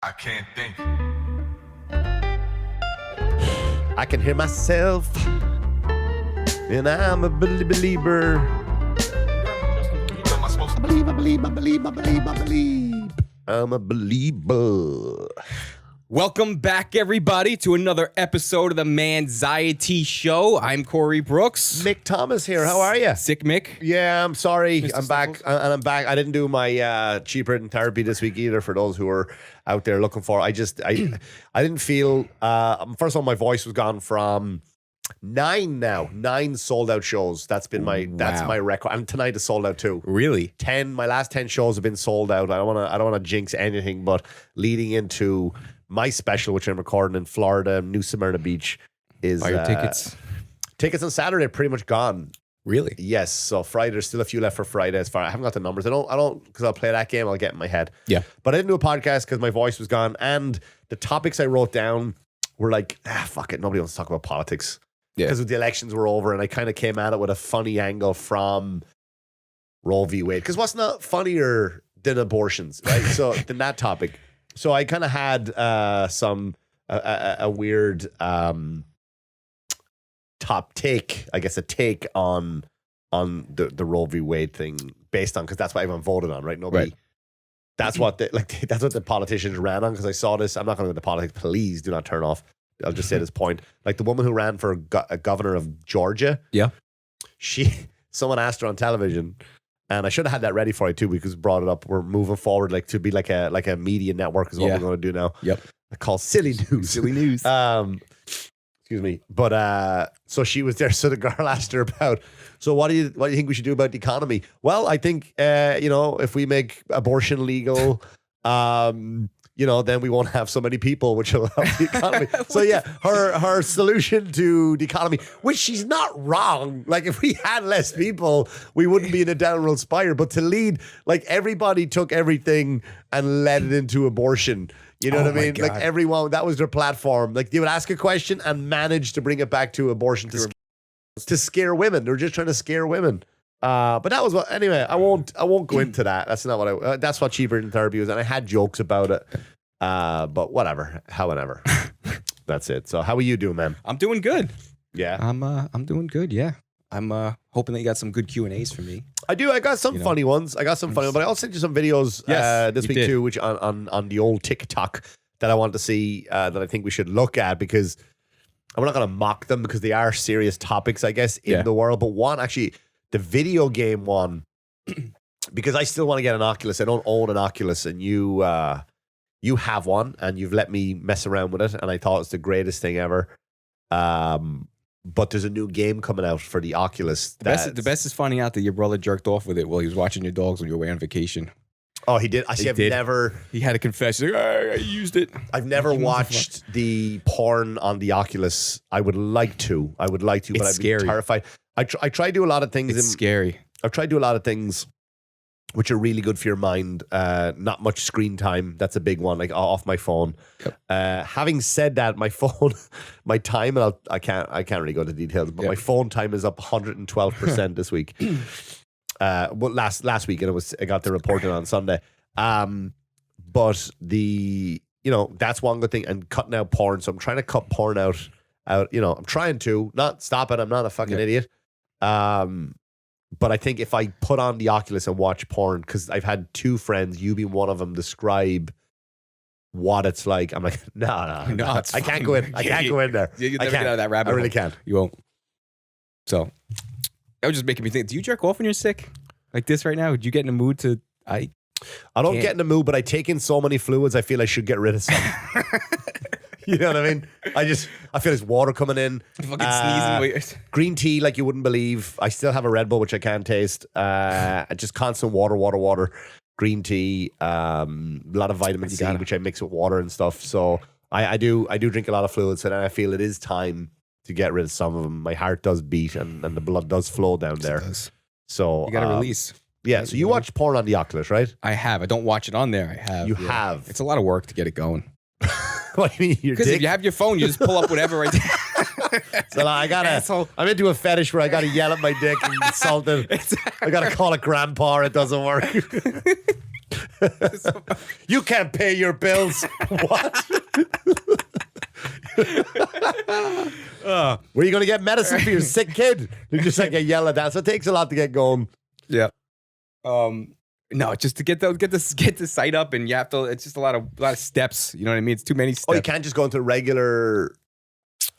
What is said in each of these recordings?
I can't think. I can hear myself, and I'm a believer. Am I supposed to? I believe. I'm a believer. Welcome back, everybody, to another episode of the MANxiety Show. I'm Corey Brooks. Mick Thomas here. How are you? Sick Mick. Yeah, I'm sorry. Mr. I'm back, and I'm back. I didn't do my cheaper than therapy this week either. For those who are out there looking for, I didn't feel. First of all, my voice was gone from 9 sold out shows. That's been that's my record. And tonight is sold out too. Really? 10. My last 10 shows have been sold out. I don't want to jinx anything, but leading into my special, which I'm recording in Florida, New Smyrna Beach, is Buy your tickets. Tickets on Saturday are pretty much gone. Really? Yes. So Friday, there's still a few left for Friday. As far I haven't got the numbers. I don't because I'll play that game. I'll get in my head. Yeah. But I didn't do a podcast because my voice was gone, and the topics I wrote down were like, fuck it. Nobody wants to talk about politics. Yeah. Because the elections were over, and I kind of came at it with a funny angle from Roe v. Wade. Because what's not funnier than abortions, right? So than that topic. So I kind of had a weird top take, I guess, a take on the Roe v. Wade thing based on, because that's what everyone voted on, right? Nobody. Right. That's what that's what the politicians ran on. Because I saw this. I'm not going to go into politics. Please do not turn off. I'll just say this point. Like the woman who ran for a governor of Georgia. Yeah. Someone asked her on television, and I should have had that ready for you too, because brought it up. We're moving forward, like to be like a media network is what we're going to do now. Yep. I call silly news. Silly news. Excuse me. But so she was there. So the girl asked her about, so what do you think we should do about the economy? Well, I think if we make abortion legal, then we won't have so many people, which will help the economy. So yeah, her solution to the economy, which she's not wrong. Like if we had less people, we wouldn't be in a downward spiral. But to lead, like everybody took everything and led it into abortion. You know what I mean? God. Like everyone, that was their platform. Like they would ask a question and manage to bring it back to abortion to scare women. They're just trying to scare women. But that was what. Anyway, I won't go into that. That's not what that's what cheaper than therapy was, and I had jokes about it. But whatever, however, that's it. So how are you doing, man? I'm doing good. Yeah, I'm doing good. Yeah. I'm hoping that you got some good Q&As for me. I do. I got some funny ones. But I also sent you some videos this week too, which on the old TikTok that I want to see that I think we should look at, because I'm not going to mock them because they are serious topics, I guess, in the world. But one, actually, the video game one, because I still want to get an Oculus. I don't own an Oculus, and you have one, and you've let me mess around with it, and I thought it's the greatest thing ever. But there's a new game coming out for the Oculus. The best is finding out that your brother jerked off with it while he was watching your dogs when you were away on vacation. Oh, he did? I've never... He had to confess. He's like, I used it. I've never watched the porn on the Oculus. I would like to, but I'd be terrified. I try to do a lot of things. It's scary. I've tried to do a lot of things which are really good for your mind. Not much screen time. That's a big one, like off my phone. Yep. Having said that, my phone, my time, and I can't really go into details, but my phone time is up 112% this week. Well, last week, and I got the reporting on Sunday. But that's one good thing, and cutting out porn. So I'm trying to cut porn out. I'm trying to not stop it. I'm not a fucking idiot. But I think if I put on the Oculus and watch porn, because I've had two friends, you being one of them, describe what it's like. I'm like, no, I can't go in. I can't go in there. You'll never get out of that rabbit hole. I really can't. You won't. So that was just making me think. Do you jerk off when you're sick, like this right now? Would you get in a mood to? I don't get in the mood, but I take in so many fluids. I feel I should get rid of some. You know what I mean? I feel there's water coming in. Fucking sneezing. Green tea like you wouldn't believe. I still have a Red Bull, which I can't taste. Just constant water. Green tea. A lot of vitamin C, which I mix with water and stuff. So I do drink a lot of fluids, and I feel it is time to get rid of some of them. My heart does beat, and the blood does flow down there. So you got to release. Yeah. So you watch porn on the Oculus, right? I have. I don't watch it on there. I have. You have. It's a lot of work to get it going. What do you mean? Because if you have your phone, you just pull up whatever right there. So I'm into a fetish where I gotta yell at my dick and insult it. I gotta call it grandpa. It doesn't work. You can't pay your bills. What? Where are you going to get medicine for your sick kid? You just like yell at that. So it takes a lot to get going. Yeah. No, just to get the site up, and you have to. It's just a lot of steps. You know what I mean? It's too many steps. Oh, you can't just go into regular.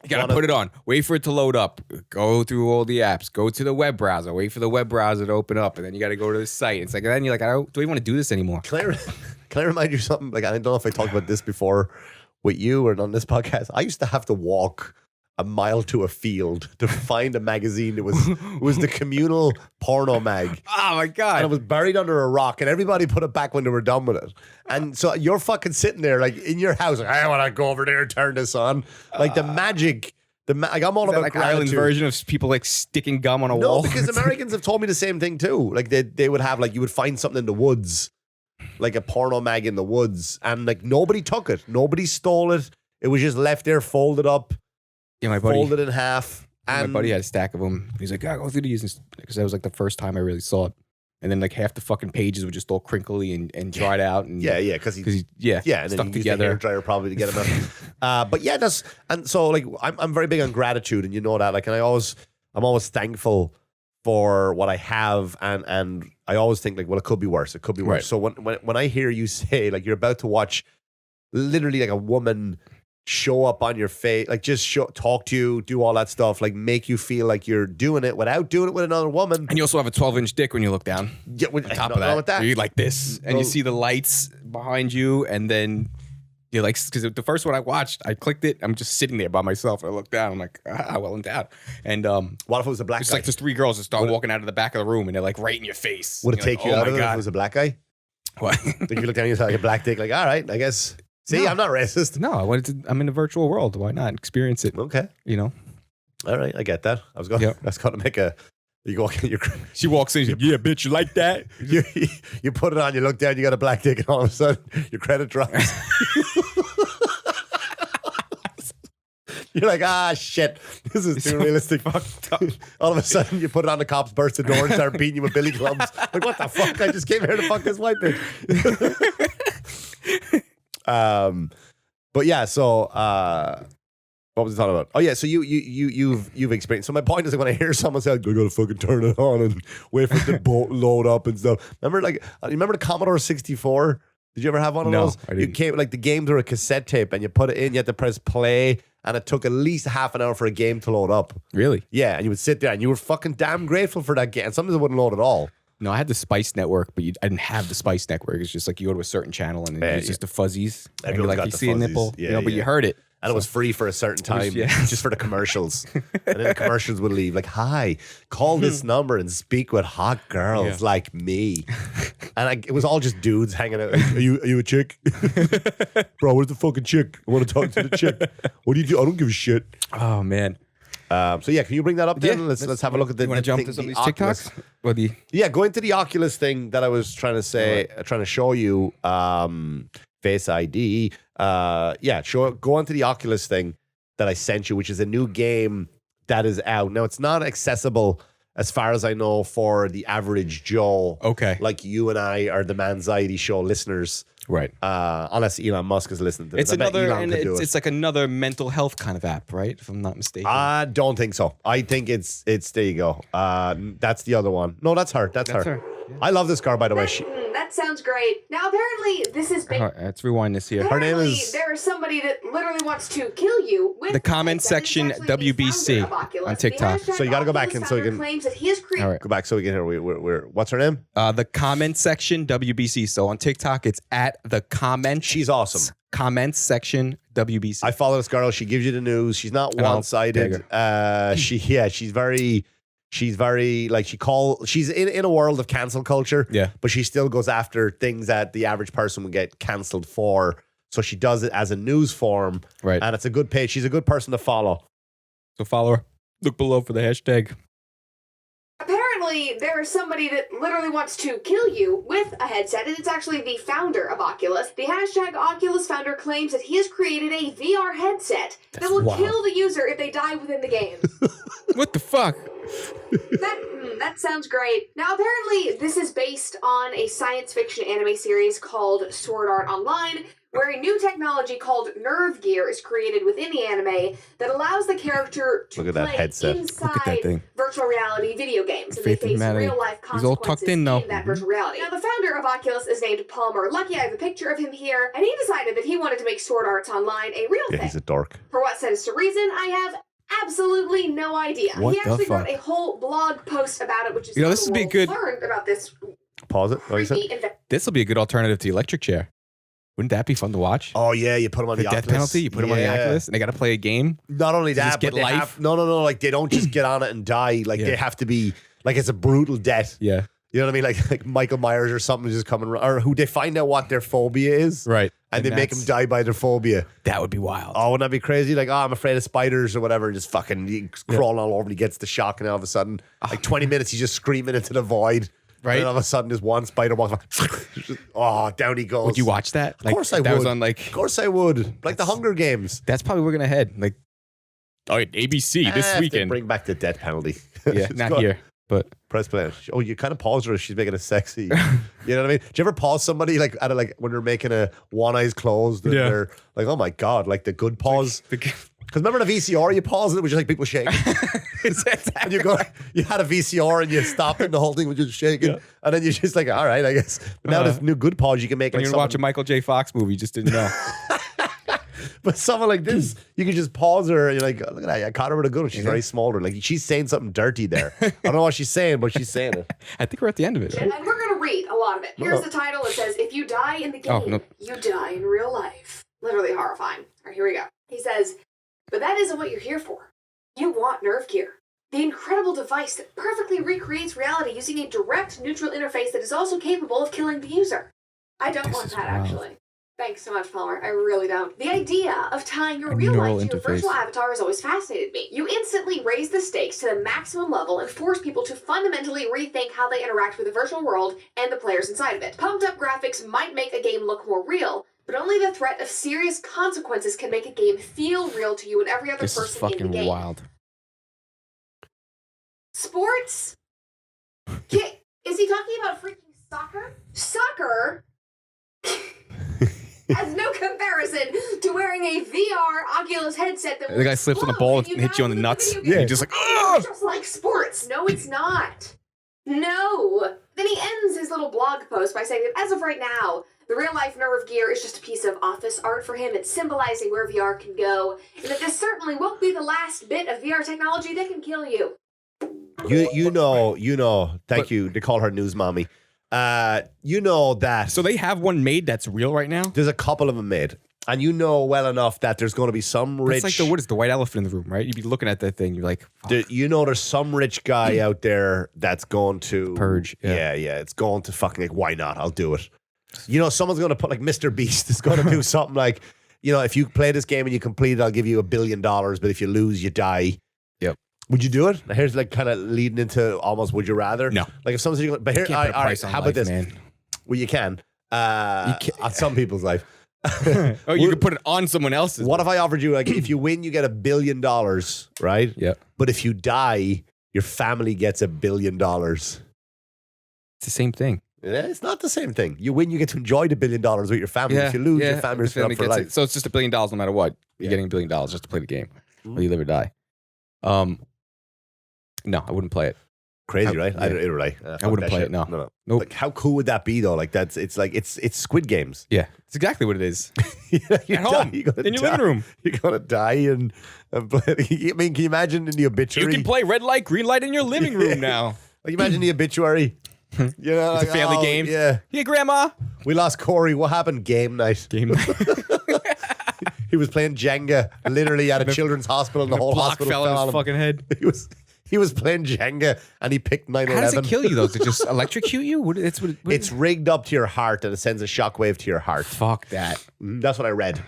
You gotta put it on. Wait for it to load up. Go through all the apps. Go to the web browser. Wait for the web browser to open up, and then you got to go to the site. It's like then you're like, do we want to do this anymore? Can I remind you something? Like, I don't know if I talked about this before with you or on this podcast. I used to have to walk a mile to a field to find a magazine. It was the communal porno mag. Oh my god! And it was buried under a rock, and everybody put it back when they were done with it. And so you're fucking sitting there, like in your house, like, I want to go over there and turn this on. Like the magic. Like I'm all about like gratitude. Ireland version of people like sticking gum on a wall. No, because Americans have told me the same thing too. Like they would have like you would find something in the woods, like a porno mag in the woods, and like nobody took it, nobody stole it. It was just left there, folded up. Yeah, my buddy folded in half. And my buddy had a stack of them. He's like, go through these, because that was like the first time I really saw it. And then like half the fucking pages were just all crinkly and dried out. And yeah, because he and then stuck he together. used the hairdryer probably to get him out. But yeah, and so like I'm very big on gratitude, and you know that. Like, and I'm always thankful for what I have, and I always think like, well, it could be worse. It could be worse. Right. So when I hear you say like you're about to watch literally like a woman show up on your face, like just talk to you, do all that stuff, like make you feel like you're doing it without doing it with another woman. And you also have a 12-inch dick when you look down. Yeah, On top of that. You're like this, and you see the lights behind you, and then you're like, because the first one I watched, I clicked it, I'm just sitting there by myself, and I look down, I'm like, well endowed. And what if it was a black it's guy? like there's three girls that start walking out of the back of the room, and they're like right in your face. Would it take you out of it if it was a black guy? What? Like you look down, you saw like a black dick, like, all right, I guess. See, I'm not racist. No, I'm in the virtual world. Why not experience it? Okay. You know? All right, I get that. I was going to make a, you go, she walks in, she's like, yeah, bitch, you like that? you put it on, you look down, you got a black dick, and all of a sudden, your credit drops. You're like, shit, this is too realistic. All of a sudden, you put it on, the cops burst the door and start beating you with billy clubs. Like, what the fuck? I just came here to fuck this white bitch. But yeah, so what was I talking about? Oh yeah, so you've experienced. So my point is, like, when I hear someone say, "I gotta fucking turn it on and wait for it to load up and stuff." Remember the Commodore 64? Did you ever have one of those? I didn't. You came like the games were a cassette tape, and you put it in. You had to press play, and it took at least half an hour for a game to load up. Really? Yeah, and you would sit there, and you were fucking damn grateful for that game. And sometimes it wouldn't load at all. No, I had the Spice Network, but I didn't have the Spice Network. It's just like you go to a certain channel and it's just the fuzzies. And you're Everyone's like, got you the see a fuzzies. nipple, Yeah, but you heard it. And it was free for a certain time, just for the commercials. And then the commercials would leave like, "Hi, call this number and speak with hot girls like me." And it was all just dudes hanging out. Are you a chick? Bro, where's the fucking chick? I want to talk to the chick. What do you do? I don't give a shit. Oh, man. So yeah, can you bring that up then? Yeah, Let's have a look at the. You want to jump to some of these Oculus. TikToks? Yeah, go into the Oculus thing that I was trying to say, trying to show you. Face ID. Go onto the Oculus thing that I sent you, which is a new game that is out. Now, it's not accessible, as far as I know, for the average Joe. Okay. Like you and I are the MANxiety show listeners. Right. Unless Elon Musk is listening to this. It's it's like another mental health kind of app, right? If I'm not mistaken. I don't think so. I think it's there you go. That's the other one. No, that's her. That's her. Yeah. I love this girl, by the way. That sounds great. Now, apparently, this is big. Let's rewind this here. Her name is. There is somebody that literally wants to kill you. With the comment section WBC on TikTok. So you got to go back and so you can. Claims that he has created. All right, go back so we can hear. We're what's her name? The comment section WBC. So on TikTok, it's at the comment. She's awesome. Comments section WBC. I follow this girl. She gives you the news. She's not one-sided. She's very like she's in a world of cancel culture. Yeah. But she still goes after things that the average person would get canceled for. So she does it as a news form. Right. And it's a good page. She's a good person to follow. So follow her. Look below for the hashtag. Apparently, there is somebody that literally wants to kill you with a headset, and it's actually the founder of Oculus. The hashtag Oculus founder claims that he has created a VR headset that will kill the user if they die within the game. What the fuck? That sounds great. Now, apparently, this is based on a science fiction anime series called Sword Art Online, where a new technology called nerve gear is created within the anime that allows the character to Look at that play headset. inside Look at that thing. virtual reality video games, and they Faith in face humanity. real-life He's all tucked consequences in, though. that virtual reality. Now, the founder of Oculus is named Palmer Lucky. I have a picture of him here, and he decided that he wanted to make Sword Arts Online a real Yeah, thing. he's a dork. For what sinister reason, I have absolutely no idea. What He actually the wrote fuck? a whole blog post about it, which is You know, how this the would be world good. learned about this Pause it. What you said? creepy invention. This will be a good alternative to the electric chair. Wouldn't that be fun to watch? Oh yeah, you put him on the the death Oculus. penalty, you put them on the Yeah. Oculus, and they got to play a game. Not only just that, get but they life? have no. Like they don't just get on it and die. Like Yeah. they have to be like it's a brutal death. Yeah, You know what I mean? Like Michael Myers or something just coming, or who they find out what their phobia is, right. and they make them die by their phobia. That would be wild. Oh, wouldn't that be crazy? Like, oh, I'm afraid of spiders or whatever. And just fucking crawling all over. And he gets the shock, and all of a sudden, like 20 minutes, he's just screaming into the void. Right. And then all of a sudden, there's one spider walks by. Down he goes. Would you watch that? Of course I would. That was on like. Of course I would. Like the Hunger Games. That's probably where we're gonna head. Like, oh, ABC this If they weekend. bring back the death penalty. Yeah, Just not go- here, but Press play. Oh, you kind of paused her. She's making it sexy. You know what I mean? Do you ever pause somebody like at a, like when they're making a one eye's closed and Yeah. they're like, oh my god, like the good pause? Because remember the VCR, you paused it, it was just like people shaking. And you go, you had a VCR and you stopped and the whole thing was just shaking. And then you're just like, all right, I guess. But now this new good pause you can make when like you're watching a someone, Michael J. Fox movie, you just didn't know. but someone like this, you can just pause her and you're like, oh, look at that, I caught her with a good one. She's very small. Like she's saying something dirty there. I don't know what she's saying, but she's saying it. I think we're at the end of it. Right? And we're going to read a lot of it. Here's the title. It says, if you die in the game, Oh, no. you die in real life. Literally horrifying. All right, here we go. He says, but that isn't what you're here for. You want nerve gear. The incredible device that perfectly recreates reality using a direct neutral interface that is also capable of killing the user. I don't This want is that, wild. actually. Thanks so much, Palmer. I really don't. The idea of tying your A real neural life to your interface. virtual avatar has always fascinated me. You instantly raise the stakes to the maximum level and force people to fundamentally rethink how they interact with the virtual world and the players inside of it. Pumped up graphics might make a game look more real, but only the threat of serious consequences can make a game feel real to you and every other This is person in the fucking game. wild. Sports? Is he talking about freaking soccer? Soccer has no comparison to wearing a VR Oculus headset that The guy slips on the ball and hits you on the nuts. Yeah, Yeah. just like, It's just like sports. No, it's not. No. Then he ends his little blog post by saying that as of right now, the real-life nerve gear is just a piece of office art for him. It's symbolizing where VR can go, and that this certainly won't be the last bit of VR technology that can kill you. You know. Thank you. They call her News Mommy. You know that. So they have one made that's real right now. There's a couple of them made. And you know well enough that there's going to be some rich. It's like what is the white elephant in the room, right? You'd be looking at that thing, you're like, fuck. You know, there's some rich guy out there that's going to Purge, yeah. Yeah. It's going to fucking like, why not? I'll do it. You know, someone's going to put like Mr. Beast is going to do something like, you know, if you play this game and you complete it, I'll give you $1 billion. But if you lose, you die. Yep. Would you do it? Here's like kind of leading into almost would you rather? No. Like if someone's going, but here, Can't all put a right, price on how life, about this? man. Well, you can. On some people's life. Oh, you could put it on someone else's. What if I offered you like if you win, you get $1 billion, right? Yep. But if you die, your family gets $1 billion. It's the same thing. Yeah, it's not the same thing. You win, you get to enjoy the $1 billion with your family. If you lose, your family's the up for gets life. it. So it's just $1 billion no matter what. You're getting $1 billion just to play the game. Whether you live or die. No, I wouldn't play it. Crazy, right? yeah. Either way. I wouldn't play it, no. No. Nope. Like, how cool would that be, though? Like, it's Squid Games. Yeah, it's exactly what it is. You At home, you're gonna in your die. living room. You're going to die and play. I mean, can you imagine in the You obituary? can play red light, green light in your living room now. Like, imagine the obituary. You know, It's a family game. Yeah. Yeah, Grandma. We lost Corey. What happened? Game night. Game night. He was playing Jenga literally at a children's hospital and the whole block hospital fell fell on on his him. fucking head. He was playing Jenga and he picked 9/11. How does it kill you though? Does it just electrocute you? It's rigged up to your heart and it sends a shockwave to your heart. Fuck that. That's what I read.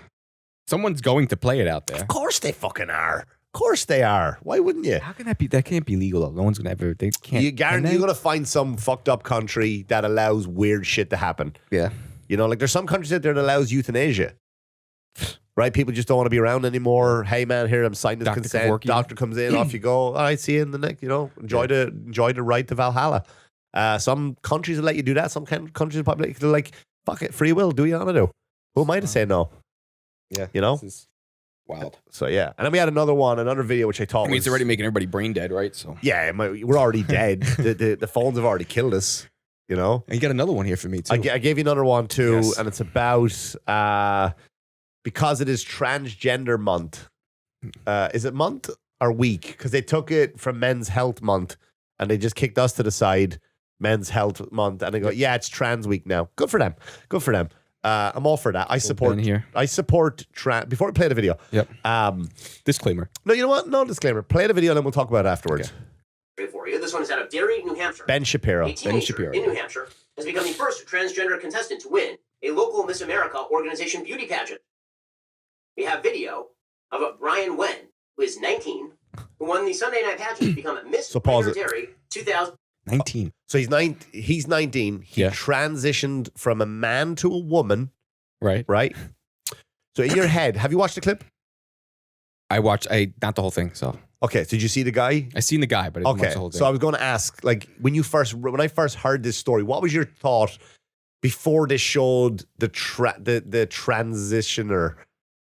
Someone's going to play it out there. Of course they fucking are. Of course they are. Why wouldn't you? How can that be? That can't be legal though. No one's gonna ever. They can't. You guarantee you're gonna find some fucked up country that allows weird shit to happen. Yeah. You know, like there's some countries out there that allows euthanasia. right? People just don't want to be around anymore. Hey man, here I'm signing this Doctor consent. Kevorkian. Doctor comes in, off you go. All right, see you in the next. Enjoy the ride to Valhalla. Some countries will let you do that. Some countries will probably like, fuck it, free will. Do what you want to do. Who am I to say no? Yeah, This is wild. So yeah, and then we had another video which I thought It's already making everybody brain dead, right? So yeah, we're already dead. the phones have already killed us. And you got another one here for me too. I gave you another one too, Yes. and it's about because it is transgender month. Is it month or week? Because they took it from Men's Health Month and they just kicked us to the side. Men's Health Month, and they go, yeah, it's Trans Week now. Good for them. I'm all for that. I support here. I support trans. Before we play the video, Yep. Disclaimer. no, you know what? No disclaimer. Play the video, and then we'll talk about it afterwards. Okay. For you. This one is out of Derry, New Hampshire. Ben Shapiro. A teenager Shapiro. in New Hampshire has become the first transgender contestant to win a local Miss America organization beauty pageant. We have video of Brian Wen, who is 19, who won the Sunday night pageant to become Miss So pause it. Derry 2000. 19. So he's 19. He Yeah. transitioned from a man to a woman, Right. right? So in your head, have you watched the clip? I watched not the whole thing, so Okay, so did you see the guy? I seen the guy, but I didn't watch Okay, the whole thing. so I was going to ask, like, when I first heard this story, what was your thought before they showed the transitioner,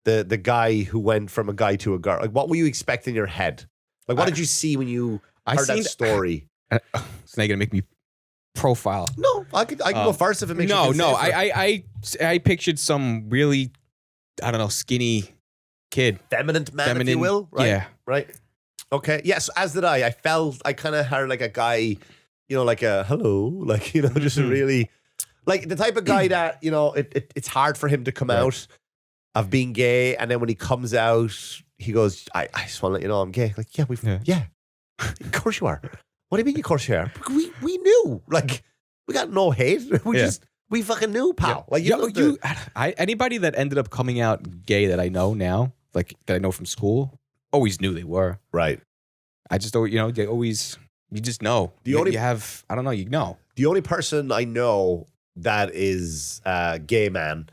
the guy who went from a guy to a girl? Like, what were you expecting in your head? Like, what did you see when you heard that story? So now you're gonna make me profile. No, I can go first if it makes you feel No. safer. I pictured some really, I don't know, skinny kid. Feminine man, if you will, right? Yeah. Right. Okay. Yes, as did I. I kind of heard like a guy, like a hello, like, just a really, like the type of guy that, it's hard for him to come out of being gay. And then when he comes out, he goes, I just want to let you know I'm gay. Like, yeah, of course you are. What do you mean, of course you are? We knew. Like, we got no hate. We fucking knew, pal. Yeah. Like, Anybody that ended up coming out gay that I know now, like that I know from school, always knew they were. right. I just don't, they always, you just know. The only- you have, I don't know, you know. The only person I know that is a gay man,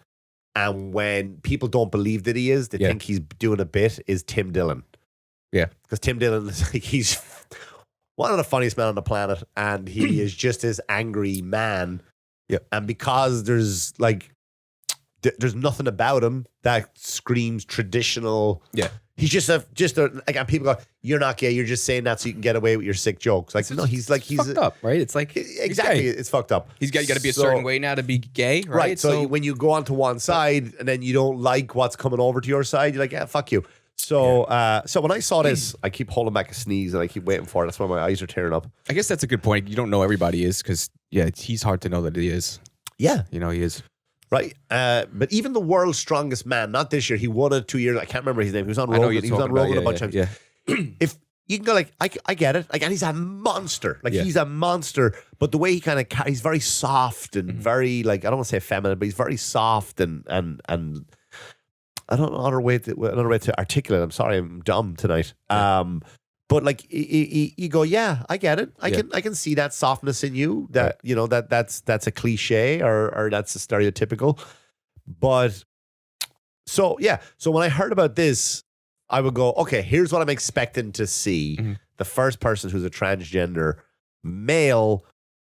and when people don't believe that he is, they think he's doing a bit, is Tim Dillon. Yeah. Because Tim Dillon, he's one of the funniest men on the planet, and he is just this angry man. Yeah. And because there's nothing about him that screams traditional. Yeah. He's just like, and people go, you're not gay, you're just saying that so you can get away with your sick jokes. Like, no, he's fucked up, right? It's like, exactly, he's gay. it's fucked up. You got to be a certain way now to be gay, right? Right. So when you go onto one side and then you don't like what's coming over to your side, you're like, yeah, fuck you. So so when I saw this, I keep holding back a sneeze and I keep waiting for it. That's why my eyes are tearing up. I guess that's a good point. You don't know everybody is because, he's hard to know that he is. Yeah. He is. Right. But even the world's strongest man, not this year, he won it 2 years. I can't remember his name. He was on I know Rogan. He was on Rogan a bunch of times. Yeah. If you can go like, I get it. Like, and he's a monster. Like, he's a monster. But the way he kind of, he's very soft and very, like, I don't want to say feminine, but he's very soft and I don't know another way to articulate. I'm sorry, I'm dumb tonight. But like you go, yeah, I get it. I can see that softness in you. That that's a cliche or that's a stereotypical. But so when I heard about this, I would go, okay, here's what I'm expecting to see: the first person who's a transgender male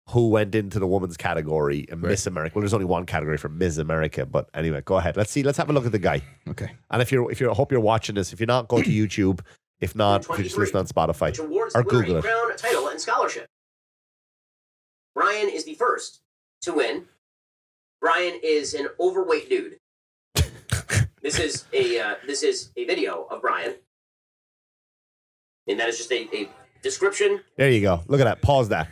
who went into the woman's category in Miss America. Well, there's only one category for Miss America, but anyway, go ahead. Let's have a look at the guy. Okay. And if I hope you're watching this. If you're not, go to YouTube. If not, you just listen on Spotify Which awards or the winner Google a it. crown, title, and scholarship. Brian is the first to win. Brian is an overweight dude. This is a video of Brian, and that is just a description. There you go. Look at that. Pause that.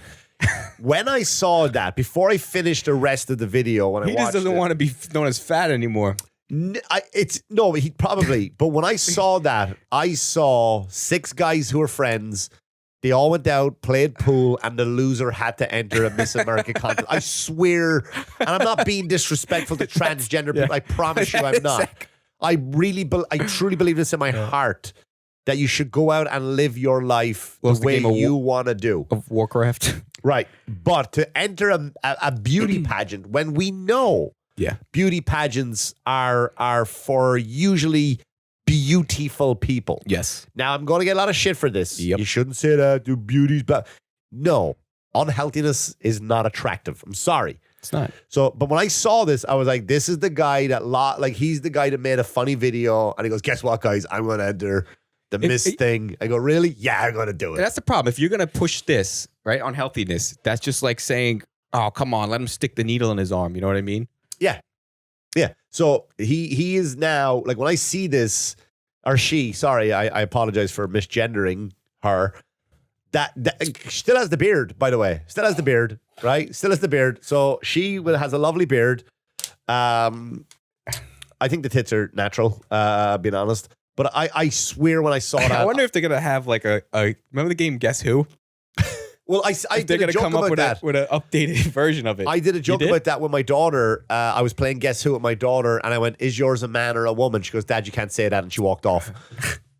When I saw that, before I finished the rest of the video, when He just doesn't want to be known as fat anymore. he probably. But when I saw that, I saw 6 guys who were friends. They all went out, played pool, and the loser had to enter a Miss America contest. I swear, and I'm not being disrespectful to transgender people. I promise you, I'm not. I truly believe this in my heart that you should go out and live your life the way you want to do. Of Warcraft. Right. But to enter a beauty pageant when we know Yeah. Beauty pageants are for usually beautiful people. Yes. Now, I'm going to get a lot of shit for this. Yep. You shouldn't say that. Do beauty's bad. No, unhealthiness is not attractive. I'm sorry. It's not. So, but when I saw this, I was like, this is the guy that, he's the guy that made a funny video. And he goes, guess what, guys? I'm going to enter the Miss thing. I go, really? Yeah, I'm going to do it. That's the problem. If you're going to push this, right, unhealthiness, that's just like saying, oh, come on, let him stick the needle in his arm. You know what I mean? Yeah. Yeah. So he is now, like, when I see this, or she, sorry, I apologize for misgendering her. That still has the beard, by the way. Still has the beard, right? Still has the beard. So she has a lovely beard. I think the tits are natural, being honest. But I swear when I saw that. I wonder if they're going to have like a remember the game Guess Who? Well, I they're did a going to joke come up about with that. with an updated version of it. I did a joke about that with my daughter. I was playing Guess Who with my daughter, and I went, is yours a man or a woman? She goes, Dad, you can't say that. And she walked off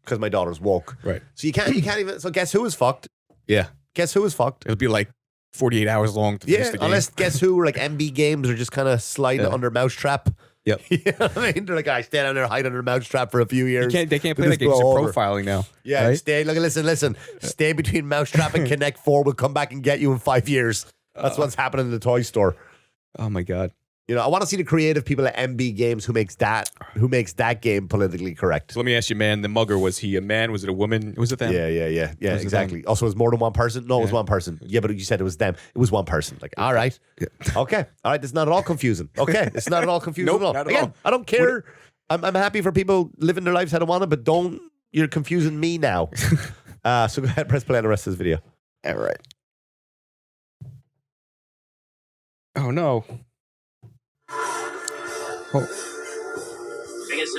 because my daughter's woke. Right. So you can't even. So Guess Who is fucked? Yeah. Guess Who is fucked? It'll be like 48 hours long to finish the game. Unless Guess Who or like MB games are just kind of sliding under Mousetrap. Yep. You know what I mean? They're like, I stay down there, hide under Mousetrap for a few years. They can't play that game because they're profiling now. Yeah, right? stay. Look, listen. Stay between Mousetrap and Connect 4. We'll come back and get you in 5 years. That's what's happening in the toy store. Oh my God. You know, I want to see the creative people at MB Games who makes that game politically correct. So let me ask you, man, the mugger, was he a man? Was it a woman? Was it them? Yeah, exactly. Also, it was more than one person? No, it was one person. Yeah, but you said it was them. It was one person. Like, all right. Yeah. Okay. All right. It's not at all confusing. Okay. It's not at all confusing Nope, at all. not at Again, all. I don't care. I'm happy for people living their lives how they want it, but you're confusing me now. So go ahead, press play on the rest of this video. All right. Oh, no. Oh. I guess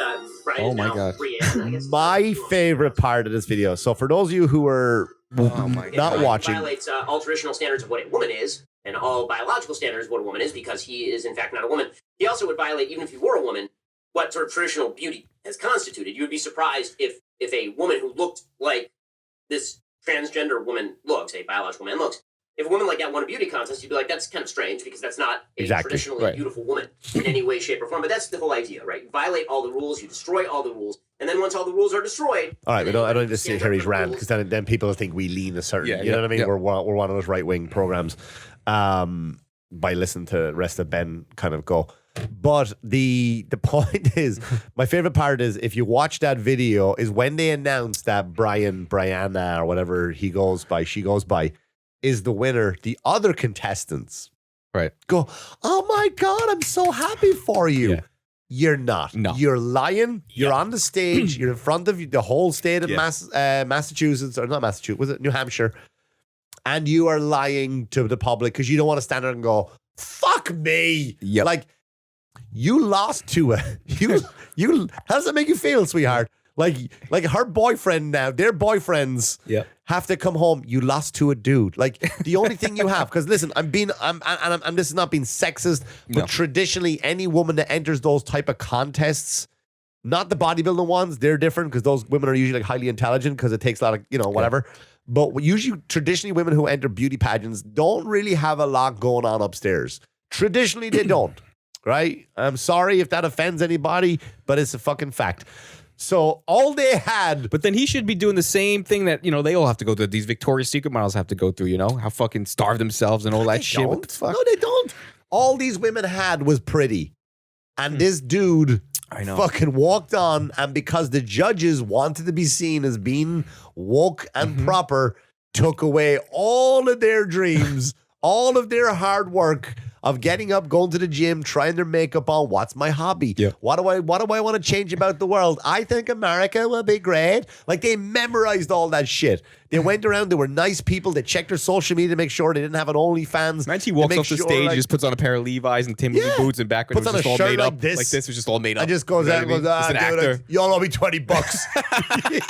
Brian Oh is my now God. free agent, I guess. My favorite part of this video. So for those of you who are not It watching, violates all traditional standards of what a woman is and all biological standards of what a woman is because he is in fact not a woman. He also would violate, even if you were a woman, what sort of traditional beauty has constituted. You would be surprised if a woman who looked like this transgender woman looks, a biological man looks. If a woman like that won a beauty contest, you'd be like, that's kind of strange because that's not a traditionally beautiful woman in any way, shape, or form. But that's the whole idea, right? You violate all the rules, you destroy all the rules, and then once all the rules are destroyed... all right, I don't need to see Harry's rant because then people think we lean a certain... you know what I mean? We're one of those right-wing programs by listening to the rest of Ben kind of go. But the point is, my favorite part is if you watch that video is when they announced that Brianna, or whatever she goes by, is the winner. The other contestants go, oh my God, I'm so happy for you. Yeah. You're not. No. You're lying. You're on the stage. You're in front of the whole state of Massachusetts, or not Massachusetts, was it New Hampshire? And you are lying to the public because you don't want to stand there and go, fuck me. Yep. Like, you lost to it. You. How does that make you feel, sweetheart? Like her boyfriend now, their boyfriends have to come home. You lost to a dude. Like the only thing you have, because listen, I'm this is not being sexist, but traditionally any woman that enters those type of contests, not the bodybuilding ones, they're different because those women are usually like highly intelligent because it takes a lot of, whatever. But usually traditionally women who enter beauty pageants don't really have a lot going on upstairs. Traditionally they don't, right? I'm sorry if that offends anybody, but it's a fucking fact. So all they had... But then he should be doing the same thing that, they all have to go through. These Victoria's Secret models have to go through, how fucking starve themselves and all that shit. What the fuck? No, they don't. All these women had was pretty. And this dude fucking walked on, and because the judges wanted to be seen as being woke and proper, took away all of their dreams, all of their hard work of getting up, going to the gym, trying their makeup on. What's my hobby? Yeah. What do I want to change about the world? I think America will be great. Like, they memorized all that shit. They went around, they were nice people, they checked their social media to make sure they didn't have an OnlyFans. Imagine he walks off the stage, just puts on a pair of Levi's and Timberland boots and backwards. Puts It was on just a all shirt made like up. this. Like this was just all made up. And just goes out and goes, It's an actor. y'all owe me $20.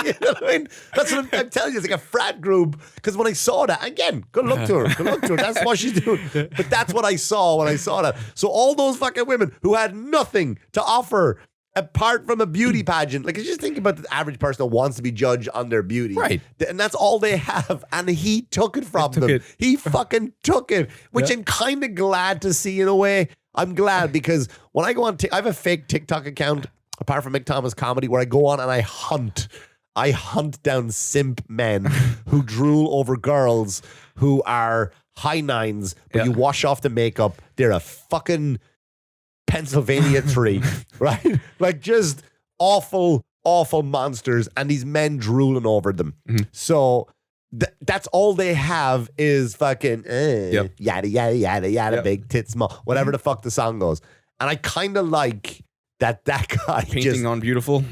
You know what I mean? That's what I'm telling you. It's like a frat group. Because when I saw that, again, good luck to her. That's what she's doing. But that's what I saw when I saw that. So all those fucking women who had nothing to offer apart from a beauty pageant, like just think about the average person that wants to be judged on their beauty. Right. And that's all they have. And he took it from them. He fucking took it, which I'm kind of glad to see in a way. I'm glad because when I go on, I have a fake TikTok account, apart from Mick Thomas Comedy, where I go on and I hunt down simp men who drool over girls who are high nines, but you wash off the makeup. They're a fucking Pennsylvania tree, right? Like just awful, awful monsters, and these men drooling over them. So that's all they have is fucking yada yada yada yada, big tits, small, whatever the fuck the song goes. And I kind of like that guy Painting just on beautiful.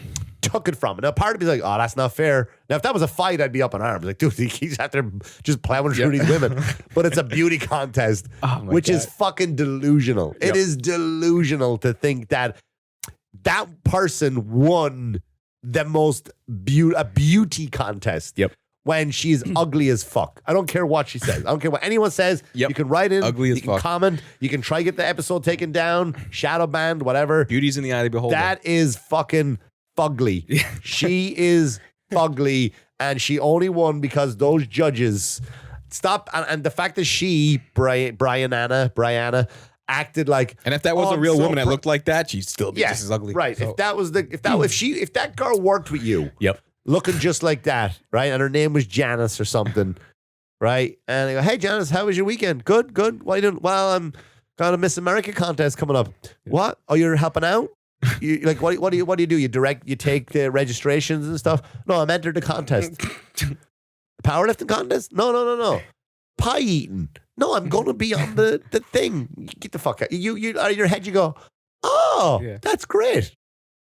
took it from it. Now, part of me is like, oh, that's not fair. Now, if that was a fight, I'd be up in arms. Like, dude, he's out there just plowing through these women. But it's a beauty contest, which is fucking delusional. It is delusional to think that that person won the most beauty contest. When she's ugly as fuck. I don't care what she says. I don't care what anyone says. You can write in. Ugly as you can fuck. comment. You can try to get the episode taken down, shadow banned, whatever. Beauty's in the eye of the beholder. That is fucking fugly. She is fugly, and she only won because those judges stop. And the fact that she, Brianna, acted like, and if that was a real woman that looked like that, she'd still be just as ugly. Right. So. If that girl worked with you, looking just like that, right? And her name was Janice or something, right? And I go, hey, Janice, how was your weekend? Good. What are you doing? Well, I'm got a Miss America contest coming up. What? Oh, you're helping out? You like what do you do? You take the registrations and stuff? No, I'm entered the contest. Powerlifting contest? No. Pie eating? No, I'm going to be on the thing. Get the fuck out. You out of your head. You go, oh, that's great.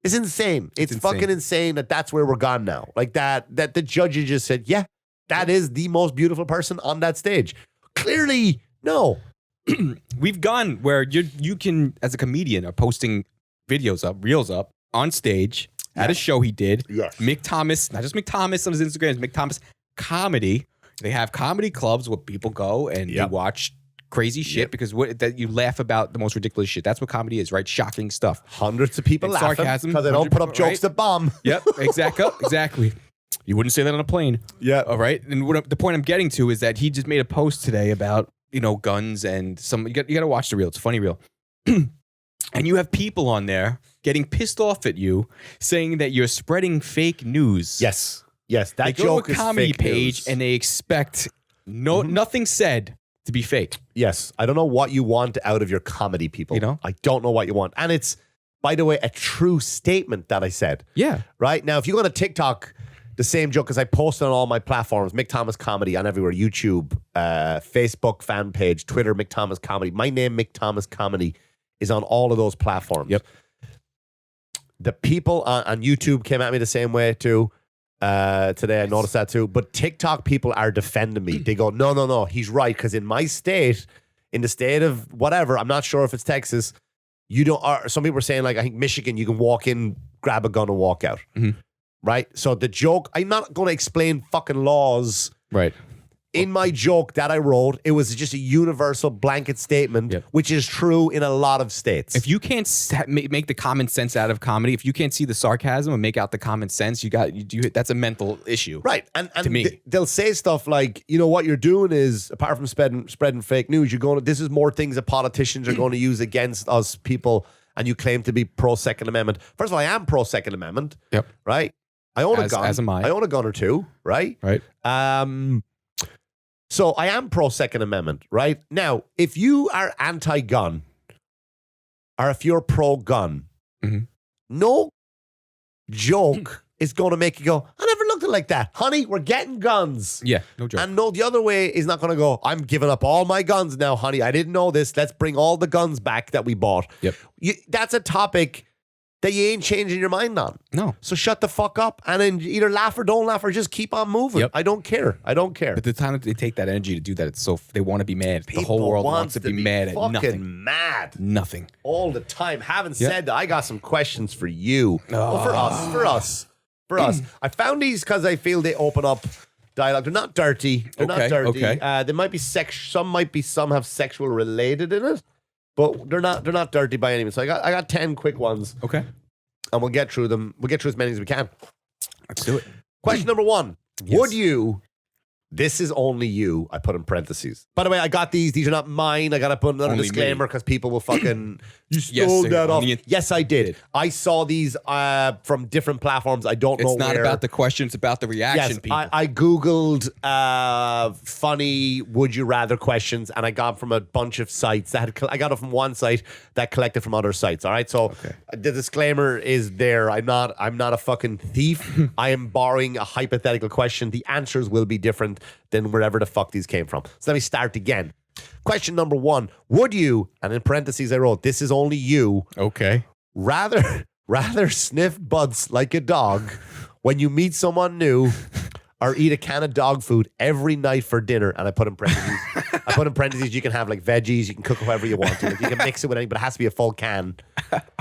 It's insane. It's fucking insane that that's where we're gone now. Like that the judges just said, yeah, that is the most beautiful person on that stage. Clearly, no. We've gone where you can, as a comedian, are posting videos up, reels up on stage at a show he did. Yes. Mick Thomas, not just Mick Thomas on his Instagram, it's Mick Thomas Comedy. They have comedy clubs where people go and you watch crazy shit because that you laugh about the most ridiculous shit. That's what comedy is, right? Shocking stuff. Hundreds of people laughing sarcasm because they don't put up jokes that bomb. Yep, exactly. You wouldn't say that on a plane. Yeah. All right. And the point I'm getting to is that he just made a post today about, guns and you got to watch the reel. It's a funny reel. And you have people on there getting pissed off at you saying that you're spreading fake news. Yes. That they joke go to a is comedy fake page news. and they expect nothing said to be fake. Yes. I don't know what you want out of your comedy people. I don't know what you want. And it's, by the way, a true statement that I said. Yeah. Right? Now, if you go to TikTok, the same joke, because I post on all my platforms, Mick Thomas Comedy on everywhere, YouTube, Facebook fan page, Twitter, Mick Thomas Comedy. My name, Mick Thomas Comedy, is on all of those platforms. Yep. The people on YouTube came at me the same way too. Today I noticed that too. But TikTok people are defending me. They go, no, he's right. Because in my state, in the state of whatever, I'm not sure if it's Texas, you don't. Some people are saying, like, I think Michigan, you can walk in, grab a gun and walk out. Mm-hmm. Right? So the joke, I'm not going to explain fucking laws. Right. In my joke that I wrote, it was just a universal blanket statement, which is true in a lot of states. If you can't make the common sense out of comedy, if you can't see the sarcasm and make out the common sense, that's a mental issue. Right. And to me. They'll say stuff like, what you're doing is, apart from spreading fake news, this is more things that politicians are going to use against us people, and you claim to be pro-Second Amendment. First of all, I am pro-Second Amendment. Yep. Right? I own a gun. As am I. I own a gun or two. Right? Right. So I am pro-Second Amendment, right? Now, if you are anti-gun or if you're pro-gun, no joke is going to make you go, I never looked at it like that. Honey, we're getting guns. Yeah, no joke. And no, the other way is not going to go, I'm giving up all my guns now, honey. I didn't know this. Let's bring all the guns back that we bought. Yep. That's a topic that you ain't changing your mind on. No. So shut the fuck up and then either laugh or don't laugh or just keep on moving. Yep. I don't care. But the time that they take that energy to do that, it's so they want to be mad. The whole world wants to be mad at nothing. Mad. Nothing. All the time. Having said that, I got some questions for you. Well, for us. I found these because I feel they open up dialogue. They're not dirty. Okay. They might be some have sexual related in it. But they're not dirty by any means. So I got 10 quick ones. Okay. and we'll get through them. We'll get through as many as we can. Let's do it. Question number 1. Yes. Would you, this is only you, I put in parentheses. By the way, I got these. These are not mine. I got to put another Only disclaimer because people will fucking, you Yes, stole sir. that off. Only- Yes, I did. I saw these from different platforms. I don't know It's not where. about the question, it's about the reaction, Yes, people. I Googled funny would you rather questions, and I got from a bunch of sites that had, I got it from one site that collected from other sites. All right, so the disclaimer is there. I'm not a fucking thief. I am borrowing a hypothetical question. The answers will be different than wherever the fuck these came from. So let me start again. Question number 1: would you, and in parentheses I wrote, this is only you, Okay. rather sniff butts like a dog when you meet someone new, or eat a can of dog food every night for dinner? And I put in parentheses. You can have like veggies. You can cook however you want to. Like, you can mix it with anything, but it has to be a full can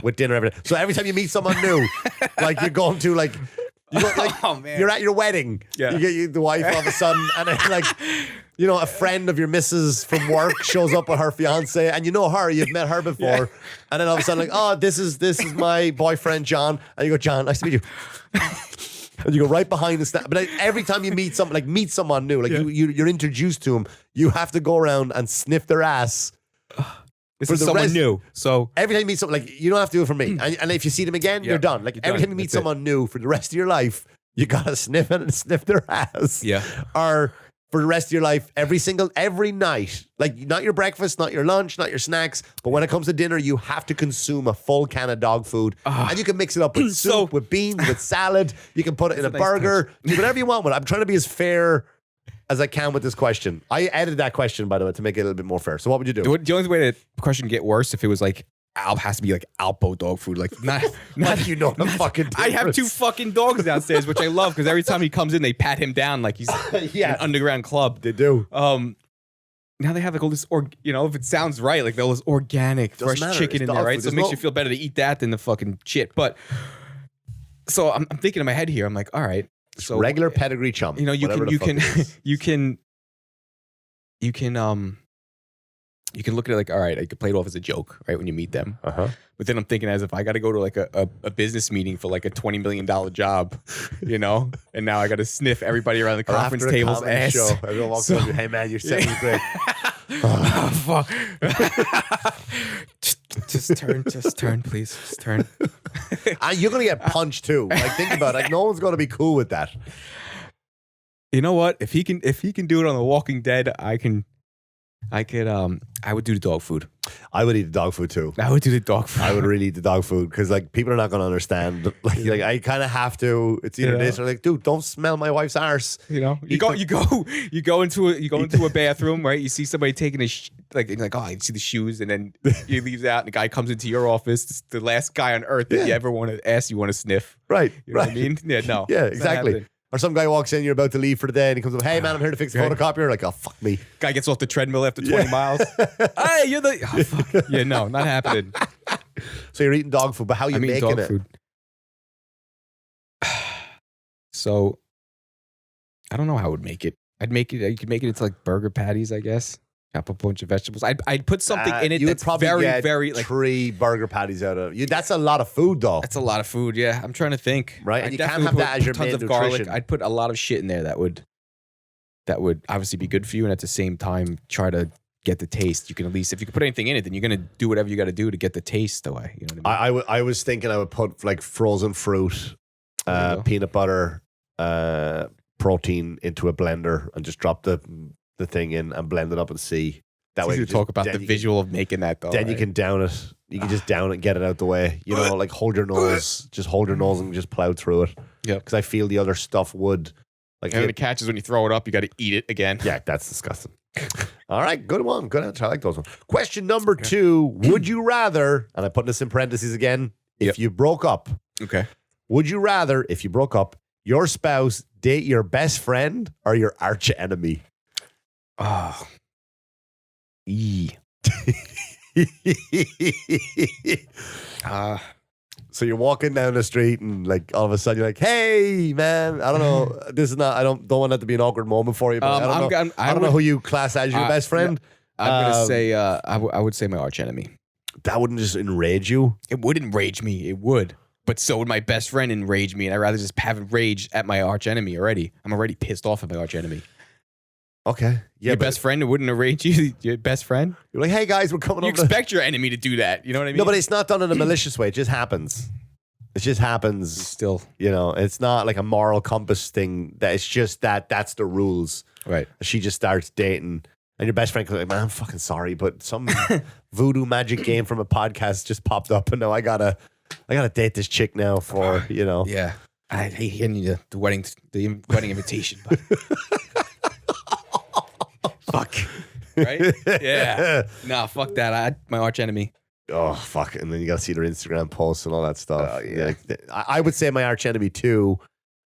with dinner every day. So every time you meet someone new, like you're going to like. Oh, man. You're at your wedding. Yeah. You get the wife all of a sudden, and then like, a friend of your missus from work shows up with her fiance, and you know her, you've met her before, and then all of a sudden like, oh, this is my boyfriend John, and you go, John, nice to meet you. And you go right behind the stand. But every time you meet someone new, like you're introduced to them, you have to go around and sniff their ass. This is someone new. So Every time you meet someone, like, you don't have to do it for me. And if you see them again, you're done. Like, You're every done. time you meet That's it. someone new for the rest of your life, you gotta sniff it and sniff their ass. Yeah. Or for the rest of your life, every night. Like, not your breakfast, not your lunch, not your snacks, but when it comes to dinner, you have to consume a full can of dog food. And you can mix it up with soup, with beans, with salad. You can put it in a That's a nice burger. Do whatever you want with it. I'm trying to be as fair as I can with this question. I edited that question, by the way, to make it a little bit more fair. So what would you do? the only way the question get worse if it was like has to be like Alpo dog food. Like not Like, you know the fucking I have 2 difference. fucking dogs downstairs, which I love because every time he comes in, they pat him down like he's Yeah. an underground club. They do. Now they have like all this, if it sounds right, like all this organic, Doesn't fresh matter. chicken It's in dog there, right? food. So it There's makes no- you feel better to eat that than the fucking shit. But so I'm thinking in my head here, I'm like, all right, so Regular pedigree chum. you whatever the fuck it is. you can look at it like, all right, I could play it off as a joke, right? When you meet them. Uh-huh. But then I'm thinking as if I got to go to like a business meeting for like a $20 million job, and now I got to sniff everybody around the Or conference after a table's comedy ass. show, everyone walks So- up to you, hey man, your set was great. Oh, fuck. Just turn, please. Just turn. And you're gonna get punched too. Like, think about it. Like, no one's gonna be cool with that. You know what? If he can do it on The Walking Dead, I would do the dog food. I would eat the dog food too. I would do the dog food. I would really eat the dog food because like people are not gonna understand. Like I kind of have to. It's either this or like, dude, don't smell my wife's arse. You go into a bathroom, right? You see somebody taking a like oh, you see the shoes, and then you leave out, and the guy comes into your office. It's the last guy on earth that you ever want to ask. You want to sniff, Right. You know right. what I mean? Yeah, no. Yeah, It's not exactly. happening. Or some guy walks in, you're about to leave for the day, and he comes up, hey man, I'm here to fix the photocopier. Like, oh fuck me. Guy gets off the treadmill after 20 miles. Hey, you're the fuck. Yeah, no, not happening. So you're eating dog food, but how are you I mean, making dog it? food. So, I don't know how I would make it. You could make it into like burger patties, I guess. Chop up a bunch of vegetables. I'd put something in it you would that's probably very, get very like. 3 burger patties out of you. That's a lot of food, though. That's a lot of food. Yeah, I'm trying to think. Right, and I'd you can't definitely have that as your put tons main of garlic. nutrition. I'd put a lot of shit in there that would obviously be good for you, and at the same time try to get the taste. You can at least, if you can put anything in it, then you're gonna do whatever you got to do to get the taste away. You know what I mean? I was thinking I would put like frozen fruit, There you go. peanut butter, protein into a blender and just drop the thing in and blend it up and see. That It's way easy you to talk just- about then the you can- visual of making that though. Then you right? can down it. You can just down it and get it out the way. You know, like hold your nose. Just hold your nose and just plow through it. Yeah. Because I feel the other stuff would. Like, And then the catch is when you throw it up, you got to eat it again. yeah, that's disgusting. All right, good one. Good answer. I like those ones. Question number 2. Would you rather, and I put this in parentheses again, if you broke up, Okay. would you rather, if you broke up, your spouse date your best friend or your arch enemy? Oh. E. So you're walking down the street and like all of a sudden you're like, hey man, I don't know. This is not, I don't want that to be an awkward moment for you. But I don't know who you class as your best friend. I'm gonna say I would say my arch enemy. That wouldn't just enrage you. It would enrage me. It would. But so would my best friend enrage me, and I'd rather just have rage at my arch enemy already. I'm already pissed off at my arch enemy. Okay. Yeah. Your best friend wouldn't enrage you. Your best friend. You're like, hey guys, we're coming You over. expect your enemy to do that. You know what I mean? No, but it's not done in a malicious way. It just happens. It just happens. Still, You know, it's not like a moral compass thing. That it's just that's the rules. right. She just starts dating, and your best friend goes like, "Man, I'm fucking sorry, but some voodoo magic game from a podcast just popped up, and now I gotta date this chick now for Yeah. I hate hearing you the wedding invitation, but fuck. Right? Yeah. Nah, fuck that. My arch enemy. Oh fuck, and then you gotta see their Instagram posts and all that stuff. Yeah, I would say my arch enemy too,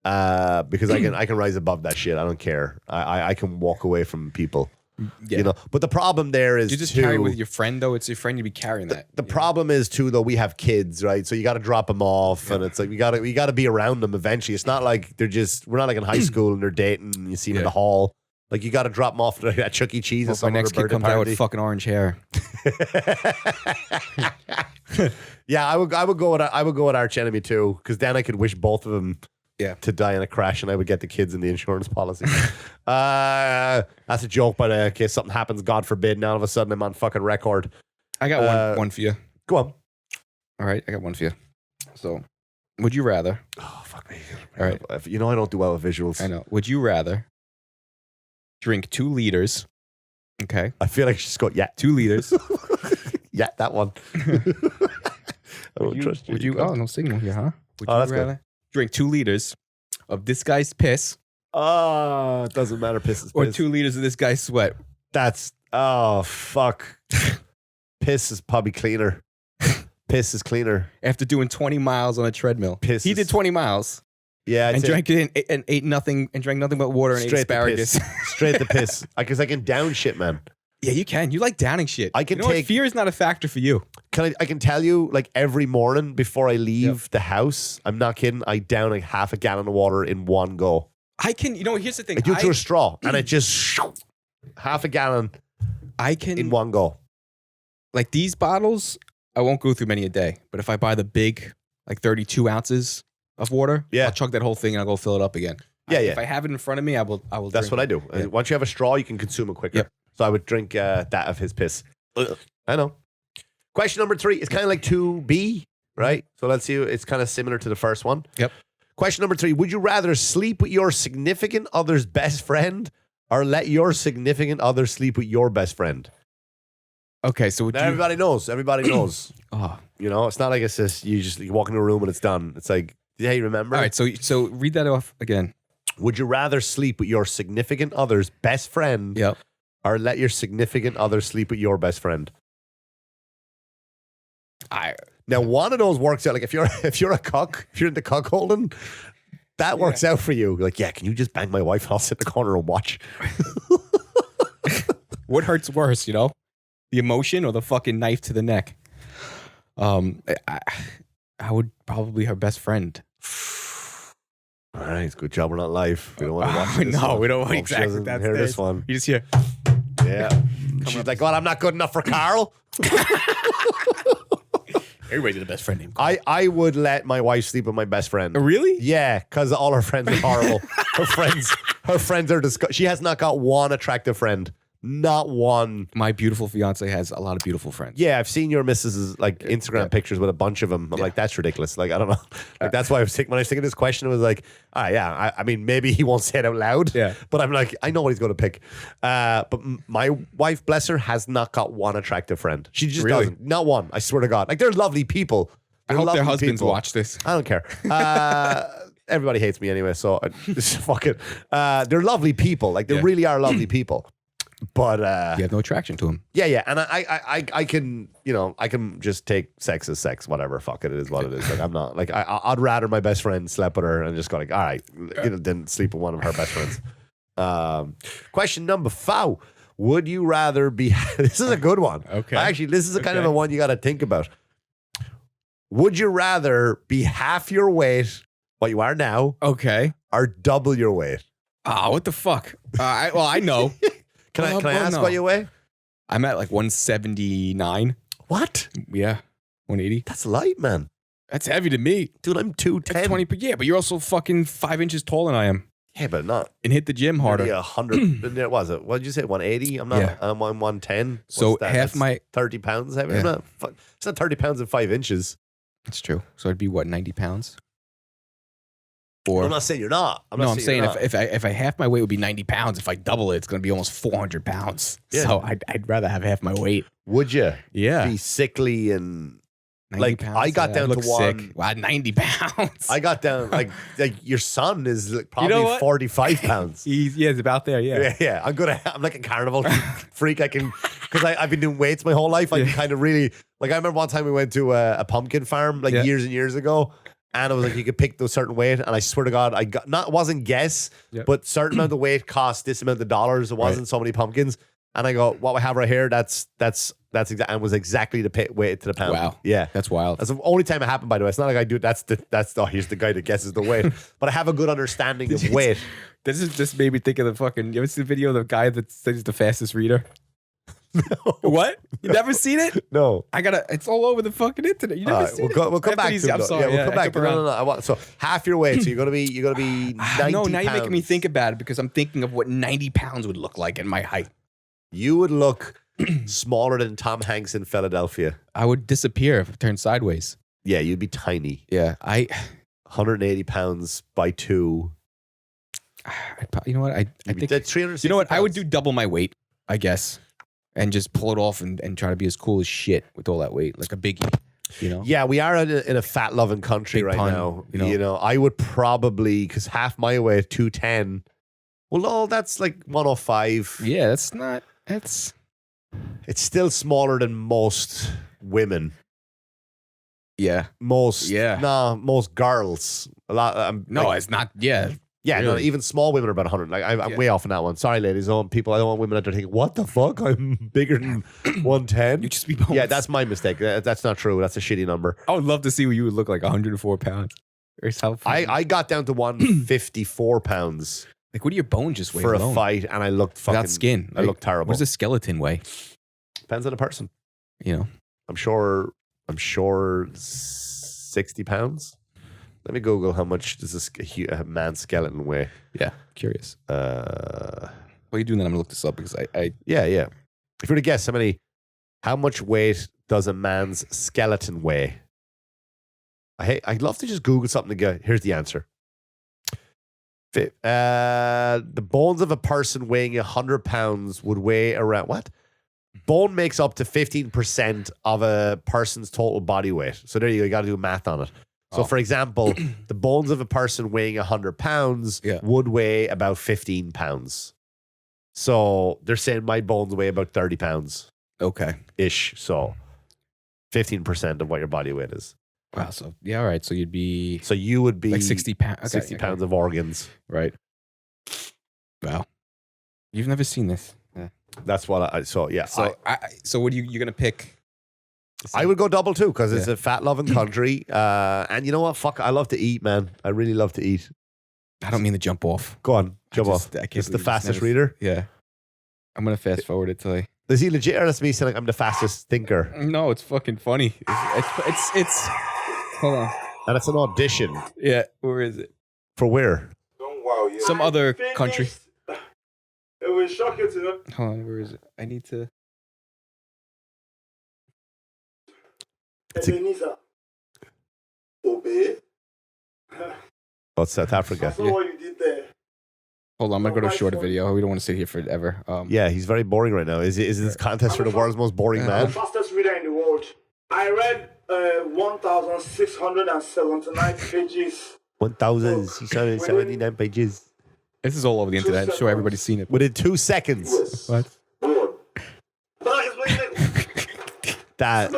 because I can rise above that shit. I don't care. I can walk away from people. Yeah. You know, but the problem there is You just too, carry it with your friend, though. It's your friend. You be carrying that. The problem is too, though, we have kids, right? So you got to drop them off, and it's like we got to be around them eventually. It's not like we're not like in high school and they're dating and you see them in the hall. Like you got to drop them off at Chuck E. Cheese. Well, Or my next kid comes out with fucking orange hair. Yeah, I would go with arch enemy too, because then I could wish both of them to die in a crash, and I would get the kids in the insurance policy. That's a joke, but in case something happens, God forbid, now all of a sudden I'm on fucking record. I got one for you. Go on. All right, I got one for you. So, would you rather? Oh fuck me! All right, you know I don't do well with visuals. I know. Would you rather drink 2 liters? Okay, I feel like I should just go 2 liters. Yeah, that one. I don't trust you. Would you? Oh, no signal here, huh? Would Oh, you that's good. rather drink 2 liters of this guy's piss, Oh, it doesn't matter. Piss is or piss. 2 liters of this guy's sweat? That's fuck. Piss is probably cleaner. Piss is cleaner. After doing 20 miles on a treadmill, Piss he is- did 20 miles Yeah, and drank it and ate nothing and drank nothing but water and ate straight the asparagus. piss. Straight the piss. Because I can down shit, man. Yeah, you can. You like downing shit. I can you know take- what? Fear is not a factor for you. I can tell you, like every morning before I leave the house, I'm not kidding, I down like half a gallon of water in one go. I can. You know, here's the thing. I do it through a straw, and I just half a gallon I can in one go. like these bottles. I won't go through many a day, but if I buy the big, like 32 ounces of water, Yeah. I'll chug that whole thing and I'll go fill it up again. Yeah, yeah. If I have it in front of me, I will. That's drink what I it. do. Yeah. Once you have a straw, you can consume it quicker. Yep. So I would drink that of his piss. I know. Question number 3 is kind of like 2B, right? So let's see. It's kind of similar to the first one. Yep. Question number 3. Would you rather sleep with your significant other's best friend or let your significant other sleep with your best friend? Okay, so would Now, you? everybody knows. Everybody knows. Oh. You know, it's not like it's just you walk into a room and it's done. It's like, hey, remember? All right, so read that off again. Would you rather sleep with your significant other's best friend Yep. or let your significant other sleep with your best friend? Now, one of those works out. Like if you're a cuck, if you're into cuck holding, that works out for you. Like, yeah, can you just bang my wife and I'll sit in the corner and watch? What hurts worse, you know? The emotion or the fucking knife to the neck? I would probably her best friend. All right, it's a good job we're not live. We don't want to watch this No, one. we don't want Hope exactly she doesn't that's hear this. this one. You just hear. Yeah. She's like, well, I'm not good enough for Carl. Everybody's a best friend named Carl. I would let my wife sleep with my best friend. Really? Yeah, because all her friends are horrible. her friends are disgusting. She has not got one attractive friend. Not one. My beautiful fiance has a lot of beautiful friends. Yeah, I've seen your missus's like Instagram pictures with a bunch of them. I'm like, that's ridiculous. Like, I don't know. Like, that's why I was thinking when I was thinking this question, it was like, yeah. I mean, maybe he won't say it out loud. Yeah. But I'm like, I know what he's going to pick. But my wife, bless her, has not got one attractive friend. She just Really? doesn't. Not one. I swear to God. Like, they're lovely people. I They're hope their lovely husbands people. watch this. I don't care. Everybody hates me anyway, so fuck it. They're lovely people. Like, they really are lovely people. But You have no attraction to him. yeah, and I can, I can just take sex as sex, whatever. Fuck it, it is what it is. Like, I'm not like I'd rather my best friend slept with her and just go like, all right, then sleep with one of her best friends. Question number 5: would you rather be? This is a good one. Okay. Actually, this is a kind of a one you got to think about. Would you rather be half your weight, what you are now, Okay. or double your weight? Ah, what the fuck? I know. Can I Well, ask no. what you weigh? I'm at like 179. What? Yeah. 180. That's light, man. That's heavy to me. Dude, I'm 210. That's 20 per yeah, but you're also fucking 5 inches taller than I am. Yeah, but not. And hit the gym harder. Yeah, 100. What was it? What did you say? 180? I'm not. Yeah. I'm on 110. So What's that? half That's my 30 pounds heavy. Yeah. It's not 30 pounds and 5 inches. It's true. So it'd be what, 90 pounds? I'm not saying you're not. I'm saying if I half my weight would be 90 pounds. If I double it, it's going to be almost 400 pounds. Yeah. So I'd rather have half my weight. Would you? Yeah. Be sickly and 90 like pounds, I got down look to one. sick. Wow, 90 pounds. I got down like your son is like probably You know what? 45 pounds. He's about there. Yeah. Yeah. I'm like a carnival freak. I can because I've been doing weights my whole life. I can kind of really like. I remember one time we went to a pumpkin farm like years and years ago. And it was like you could pick the certain weight, and I swear to God, I got not wasn't guess, but certain amount of weight cost this amount of dollars. It wasn't so many pumpkins, and I go, what we have right here, that's and was exactly the weight to the pound. Wow, yeah, that's wild. That's the only time it happened, by the way. It's not like I do. Here's the guy that guesses the weight, but I have a good understanding of weight. This made me think of the fucking. You ever see the video of the guy that says he's the fastest reader? No. What? You never seen it? No. It's all over the fucking internet. You never seen it? We'll come back to it. I'm sorry. We'll come back to it. No. So half your weight. So you're gonna be 90 No, now you're making me pounds. think about it because I'm thinking of what 90 pounds would look like in my height. You would look smaller than Tom Hanks in Philadelphia. I would disappear if I turned sideways. Yeah, you'd be tiny. Yeah, 180 pounds by 2. You know what? I think that's 360 You know what? I would pounds. do double my weight, I guess, and just pull it off and try to be as cool as shit with all that weight, like a biggie. You know? Yeah, we are in a fat loving country Big right pun, now. you know? I would probably because half my weight 210. Well, no, that's like 105. Yeah, that's It's still smaller than most women. yeah. Most Yeah. most girls. A lot. No, like, it's not. Yeah. yeah, no, really. even small women are about 100. Like I'm way off on that one. Sorry, ladies. I don't want women out there thinking, "What the fuck? I'm bigger than 110." You just be bones. Yeah, that's my mistake. That's not true. That's a shitty number. I would love to see what you would look like 104 pounds. Or how I got down to 154 pounds like what do your bones just weigh for alone? a fight, and I looked fucking Without skin. I looked terrible. What does a skeleton weigh? Depends on the person. You know. I'm sure 60 pounds. Let me Google how much does a man's skeleton weigh. Yeah. Curious. While you're doing that, I'm gonna look this up because I Yeah. If you were to guess how much weight does a man's skeleton weigh? I'd love to just Google something to go. Here's the answer. The bones of a person weighing 100 pounds would weigh around what? Bone makes up to 15% of a person's total body weight. So there you go. You got to do math on it. So, for example, the bones of a person weighing 100 pounds would weigh about 15 pounds. So they're saying my bones weigh about 30 pounds. Okay. Ish. So 15% of what your body weight is. Wow. So yeah, all right. So you'd be So you would be like 60 pounds. Okay, 60 pounds of organs. Right. Wow. You've never seen this. Yeah. That's what I saw. Yeah. So so what you're gonna pick? I would go double too because it's a fat loving country. And you know what? Fuck, I love to eat, man. I really love to eat. I don't mean to jump off. Go on, jump off. I can't It's the believe fastest never- reader. Yeah. I'm gonna fast forward it till I. Is he legit or that's me saying like I'm the fastest thinker? No, it's fucking funny. It's. Hold on. And it's an audition Yeah. Where is it? for where? Some other country. It will shock you to know. Hold on. Where is it? I need to. Ebenezer. Obey. Oh, it's South Africa. I saw what you did there. Hold on. I'm gonna go to a shorter video. We don't want to sit here forever. Yeah, he's very boring right now. Is this contest for the world's most boring The man? fastest reader in the world. I read 1,679 pages. 1,679 pages. This is all over the internet. I'm sure everybody's seen it. Within 2 seconds. What? That.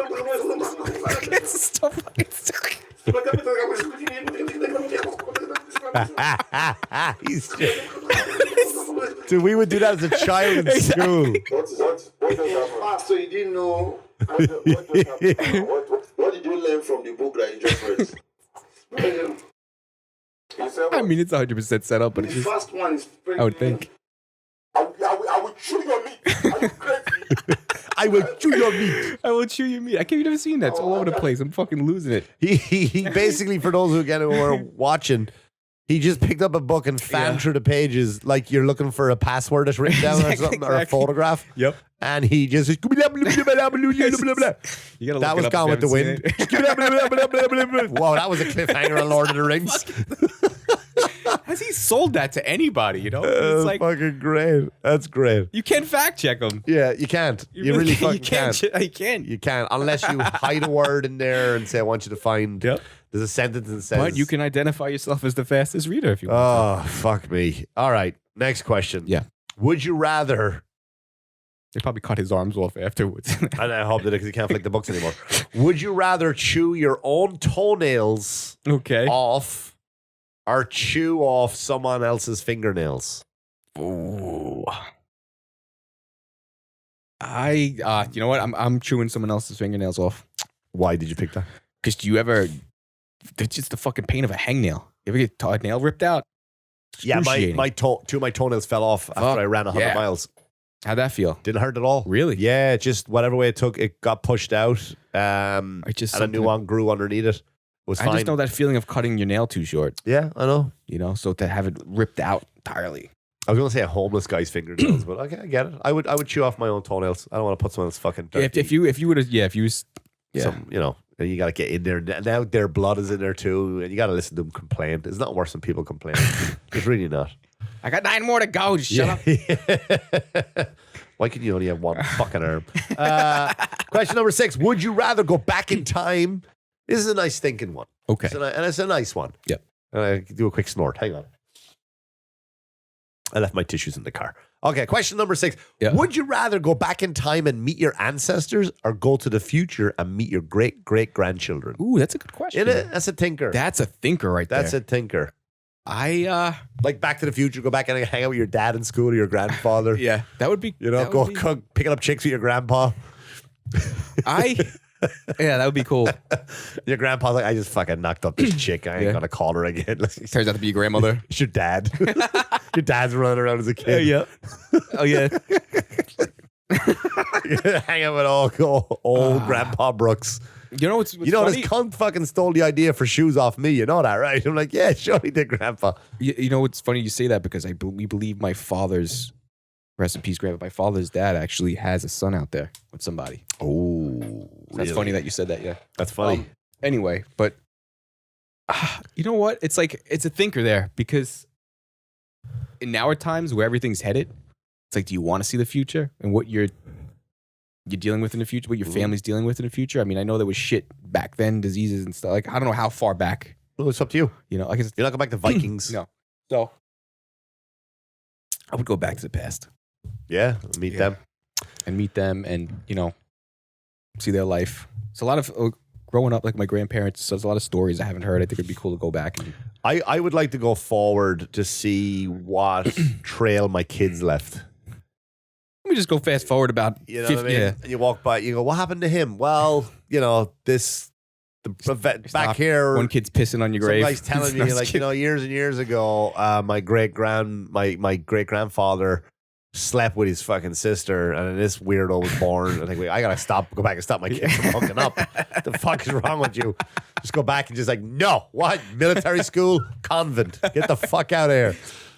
Dude, we would do that as a child in school. So you didn't know. What did you learn from the book that you just read? I mean, it's 100% set up, but The it's just. first one is. I would think. I will chew your meat. Are you crazy? I will chew your meat. I will chew your meat. I can't even seen that. It's all over the place. I'm fucking losing it. He basically, for those who again who are watching, he just picked up a book and fanned through the pages like you're looking for a password that's written down or something or a photograph. Yep. And he just that was Gone with the Wind. Whoa, that was a cliffhanger on Lord of the Rings. Has he sold that to anybody? You know, It's like fucking great. That's great. you can't fact check him. Yeah, you can't. You really fucking can't. You can't. You can't unless you hide a word in there and say, "I want you to find." Yep. There's a sentence that says. But you can identify yourself as the fastest reader if you want. Oh, fuck me. All right. Next question. Yeah. Would you rather? They probably cut his arms off afterwards. And I hope that because he can't flick the books anymore. Would you rather chew your own toenails Okay. off or chew off someone else's fingernails? Ooh. You know what? I'm chewing someone else's fingernails off. Why did you pick that? Because do you ever? It's just the fucking pain of a hangnail. You ever get a nail ripped out? Yeah, Excruciating. two of my toenails fell off after I ran 100 miles. How'd that feel? Didn't hurt at all. Really? Yeah, just whatever way it took, it got pushed out. And a new one grew underneath it. It was fine. I just know that feeling of cutting your nail too short. Yeah, I know. You know, so to have it ripped out entirely. I was going to say a homeless guy's fingernails, but okay, I get it. I would chew off my own toenails. I don't want to put someone else's fucking dirty. If you would have, if you was, some, you know, and you got to get in there. Now their blood is in there too, and you got to listen to them complain. It's not worse than people complain. It's really not. I got 9 more to go. Just shut up. Why can you only have one fucking arm? Question number 6. Would you rather go back in time? This is a nice thinking one. Okay. And it's a nice one. Yep. I do a quick snort. Hang on. I left my tissues in the car. Okay, question number 6. Yeah. Would you rather go back in time and meet your ancestors or go to the future and meet your great-great-grandchildren? Ooh, that's a good question. That's a thinker. That's a thinker right there. That's a thinker. Like Back to the Future, go back and hang out with your dad in school or your grandfather. Yeah, that would be. You know, picking up chicks with your grandpa. Yeah, that would be cool. Your grandpa's like, I just fucking knocked up this chick. I ain't gonna call her again. Turns out to be your grandmother. It's your dad. Your dad's running around as a kid. Yeah. Oh yeah. Hang out with old Grandpa Brooks. You know what's this funny? cunt fucking stole the idea for shoes off me. You know that, right? I'm like, yeah, sure he did, Grandpa. You know what's funny? You say that because we believe my father's, rest in peace, Grandpa. My father's dad actually has a son out there with somebody. Oh, So that's funny that you said that. Yeah, that's funny. Anyway, but you know what? It's like it's a thinker there because in our times where everything's headed, it's like, do you want to see the future and what you're dealing with in the future, what your family's dealing with in the future? I mean, I know there was shit back then, diseases and stuff. Like, I don't know how far back. Well, it's up to you. You know, like you're not going back to Vikings. No. So I would go back to the past. Yeah, meet them and, you know, see their life. It's a lot of growing up, like my grandparents, so there's a lot of stories I haven't heard. I think it'd be cool to go back. And I would like to go forward to see what trail my kids left. let me just go fast forward about 50, what I mean? Yeah. And you walk by, you go, what happened to him? Well, you know, back here. One kid's pissing on your some grave. guy's telling you, like, you know, years and years ago, my great grandfather slept with his fucking sister, and then this weirdo was born. I think I gotta go back and stop my kid from hooking up. What the fuck is wrong with you? Just go back and just like, no, what? Military school, convent. Get the fuck out of here.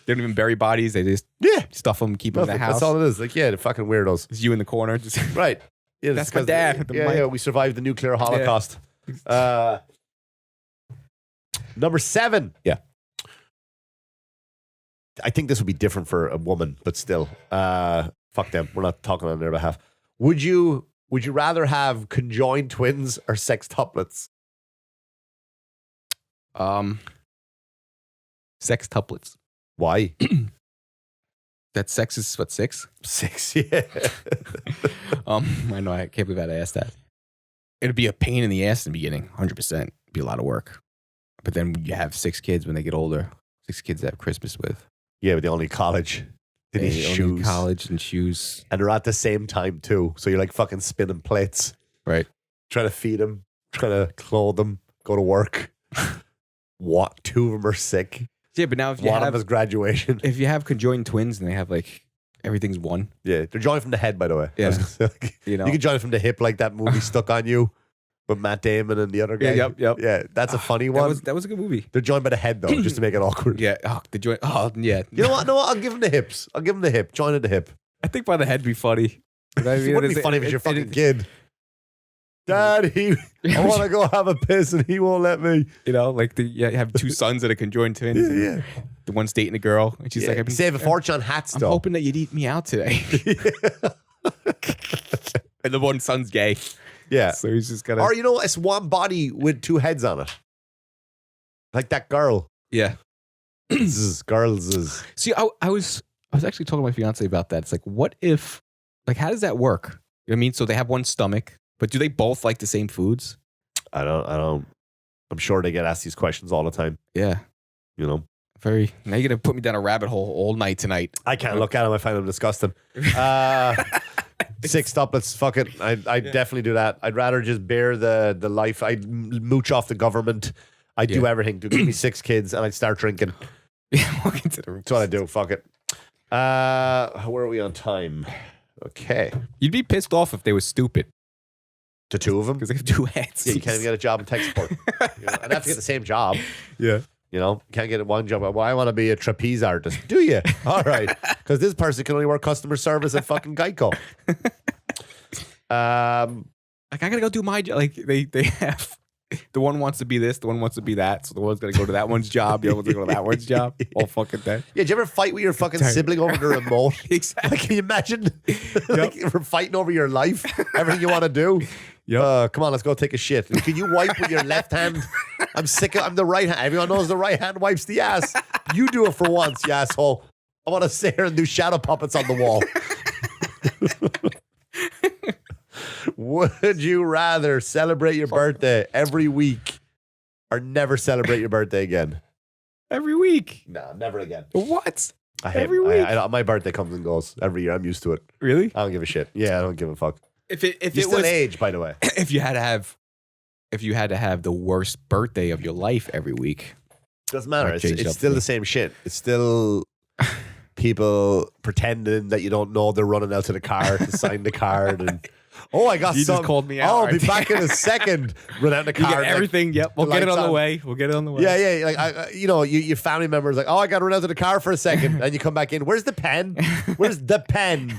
They don't even bury bodies. They just stuff them, keep them in the house. That's all it is. Like, yeah, the fucking weirdos. It's you in the corner. Just right. Yeah, that's my dad. Yeah, we survived the nuclear holocaust. Yeah. Number 7. Yeah. I think this would be different for a woman, but still, fuck them. We're not talking on their behalf. Would you rather have conjoined twins or sextuplets? Sextuplets. Why? That sex is what, 6? 6, yeah. I know. I can't believe I asked that. It'd be a pain in the ass in the beginning, 100%. It'd be a lot of work. But then you have 6 kids when they get older. 6 kids to have Christmas with. Yeah, but they only college. They need shoes. College and shoes. And they're at the same time too. So you're like fucking spinning plates. Right. Trying to feed them, trying to clothe them, go to work. What? 2 of them are sick. Yeah, but now if you One of have them is graduation. If you have conjoined twins and they have like everything's one. Yeah, they're joined from the head, by the way. Yeah. I was gonna say, like, You know? you can join from the hip, like that movie Stuck on You with Matt Damon and the other guy. Yep. Yeah, that's a funny one. That was a good movie. They're joined by the head though, just to make it awkward. Yeah. Oh, the joint. Oh, yeah. You know what? No, I'll give them the hips. I'll give them the hip. Join at the hip. I think by the head be funny. You know what I It mean? wouldn't be funny if it's your fucking kid. Dad, I want to go have a piss and he won't let me. You know, like you have two sons that are conjoined twins. Yeah. The one's dating a girl, and she's like, "I've been Save a fortune on hats, I'm though. hoping that you'd eat me out today." And the one son's gay, Yeah. so he's just gonna. Or, you know, it's one body with two heads on it. Like that girl. Yeah. Girls. See, I was actually talking to my fiance about that. It's like, what if, like, how does that work? You know what I mean? So they have one stomach, but do they both like the same foods? I don't. I'm sure they get asked these questions all the time. Yeah. You know, Now you're gonna put me down a rabbit hole all night tonight. I can't look at them. I find them disgusting. 6 stuplets. Fuck it. I definitely do that. I'd rather just bear the life. I'd mooch off the government. I'd do everything. Give me 6 kids and I'd start drinking. Yeah, walk into the room. That's what I do. Fuck it. Where are we on time? Okay. You'd be pissed off if they were stupid To 2 of them? because they have 2 heads. Yeah, you can't even get a job in tech support. You know, I'd have to get the same job. Yeah. You know, can't get one job. Well, I want to be a trapeze artist. Do you? All right. Because this person can only work customer service at fucking Geico. Like, I gotta go do my job. Like, they have the one wants to be this, the one wants to be that. So the one's gonna go to that one's job, the other one's gonna go to that one's job all fucking day. Yeah, did you ever fight with your fucking sibling over the remote? Exactly. Like, can you imagine? Like, we're fighting over your life, everything you want to do. Come on, let's go take a shit. Can you wipe with your left hand? I'm the right hand. Everyone knows the right hand wipes the ass. You do it for once, you asshole. I want to sit here and do shadow puppets on the wall. Would you rather celebrate your birthday every week or never celebrate your birthday again? Every week. No, never again. What? I hate Every week? my birthday comes and goes every year. I'm used to it. Really? I don't give a shit. Yeah, I don't give a fuck. If You it still was age, by the way. if you had to have the worst birthday of your life every week. Doesn't matter. Might change It's up still for the same shit. It's still people pretending that you don't know they're running out to the car to sign the card and I got You just some. called me out, I'll be right? back in a second. Run out the You car. get like, everything. Yep. We'll the get it lights on the on. way. We'll get it on the way. Yeah. Like your family members like, I got to run out to the car for a second, and you come back in. Where's the pen? Where's the pen?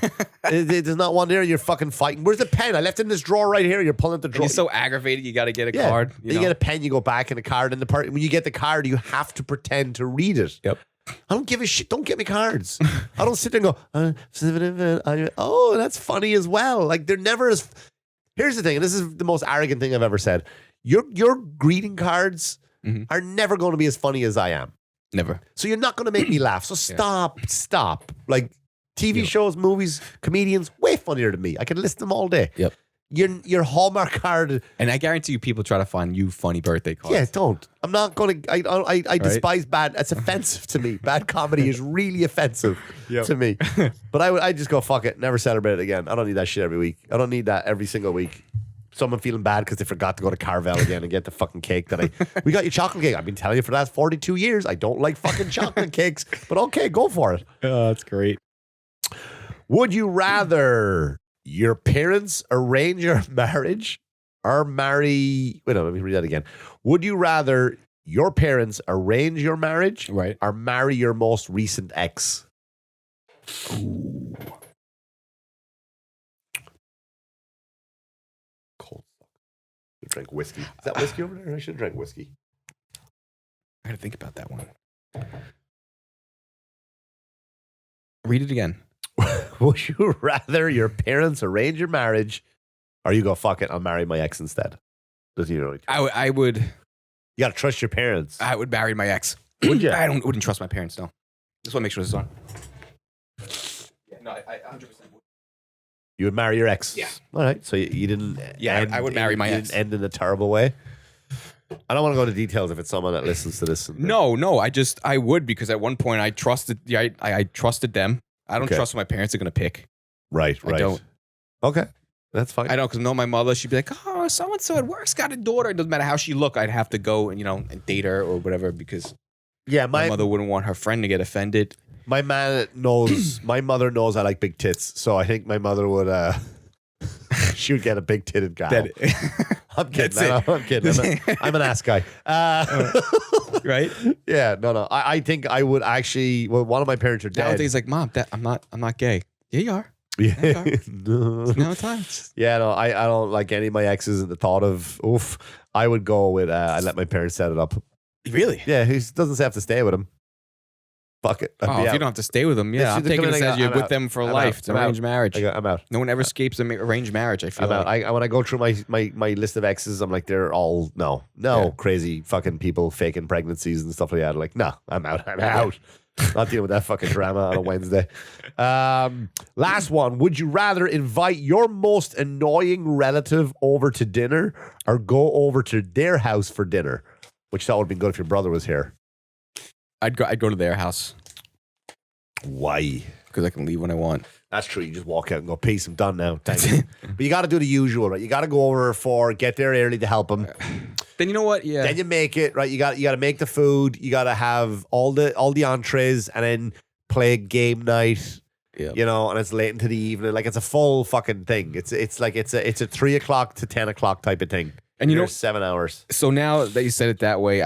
There's not one there. You're fucking fighting. Where's the pen? I left it in this drawer right here. You're pulling up the And drawer. you're so aggravated. You got to get a card. Then you get a pen. You go back in the card, and when you get the card, you have to pretend to read it. Yep. I don't give a shit. Don't get me cards. I don't sit there and go, oh, that's funny as well. Like, they're never as. Here's the thing, and this is the most arrogant thing I've ever said. Your greeting cards are never going to be as funny as I am. Never. So you're not going to make me laugh. So stop. Like, TV shows, movies, comedians, way funnier than me. I can list them all day. Yep. Your Hallmark card. And I guarantee you, people try to find you funny birthday cards. Yeah, don't. I'm not going to. I despise bad. It's offensive to me. Bad comedy is really offensive to me. But I just go, fuck it. Never celebrate it again. I don't need that shit every week. I don't need that every single week. Someone feeling bad because they forgot to go to Carvel again and get the fucking cake we got you chocolate cake. I've been telling you for the last 42 years. I don't like fucking chocolate cakes. But okay, go for it. Oh, that's great. Would you rather your parents arrange your marriage or marry? Wait, no, let me read that again. Would you rather your parents arrange your marriage or marry your most recent ex? Ooh. Cold. I should drink whiskey. Is that whiskey over there? I should drink whiskey. I got to think about that one. Read it again. Would you rather your parents arrange your marriage or you go, fuck it, I'll marry my ex instead? Does you know? I would. You got to trust your parents. I would marry my ex. Would you? I wouldn't trust my parents, no. Just want to make sure this is on. Yeah, no, I 100% would. You would marry your ex? Yeah. All right. So you didn't. Yeah, I would marry my you ex. didn't end in a terrible way. I don't want to go into details if it's someone that listens to this. No. I would, because at one point I trusted. Yeah, I trusted them. I don't trust what my parents are going to pick. Right. I don't. Okay. That's fine. I don't, because my mother, she'd be like, oh, so-and-so at work's got a daughter. It doesn't matter how she look. I'd have to go and date her or whatever, because yeah, my mother wouldn't want her friend to get offended. My man knows. My mother knows I like big tits, so I think my mother would. She would get a big titted gal. I'm kidding. I'm kidding. I'm an ass guy. Right? Yeah. No. I think I would actually. Well, one of my parents are dead. Nowadays, he's like, Mom, I'm not gay. Yeah, you are. Yeah. No. Now it's time. Yeah. No. I don't like any of my exes. And the thought of oof, I would go with. I let my parents set it up. Really? Yeah. He doesn't have to stay with him. Fuck it. Oh, if you don't have to stay with them, yeah, I'm taking it as you're with them for life. It's arranged marriage. I'm out. No one ever escapes arranged marriage. I feel I'm like. out. When I go through my list of exes, I'm like, they're all crazy fucking people faking pregnancies and stuff like that. Like, no, I'm out. I'm out. Not dealing with that fucking drama on a Wednesday. Last one. Would you rather invite your most annoying relative over to dinner or go over to their house for dinner? Which thought would be good if your brother was here. I'd go to their house Why? because I can leave when I want. That's true. You just walk out and go, peace, I'm done now. Thank you. But you got to do the usual, right? You got to go over for, get there early to help them. Then you know what? Yeah. Then you make it, right? You got to make the food. You got to have all the entrees and then play game night. Yeah. You know, and it's late into the evening. Like it's a full fucking thing. It's a 3 o'clock to 10 o'clock type of thing. And you know, 7 hours. So now that you said it that way,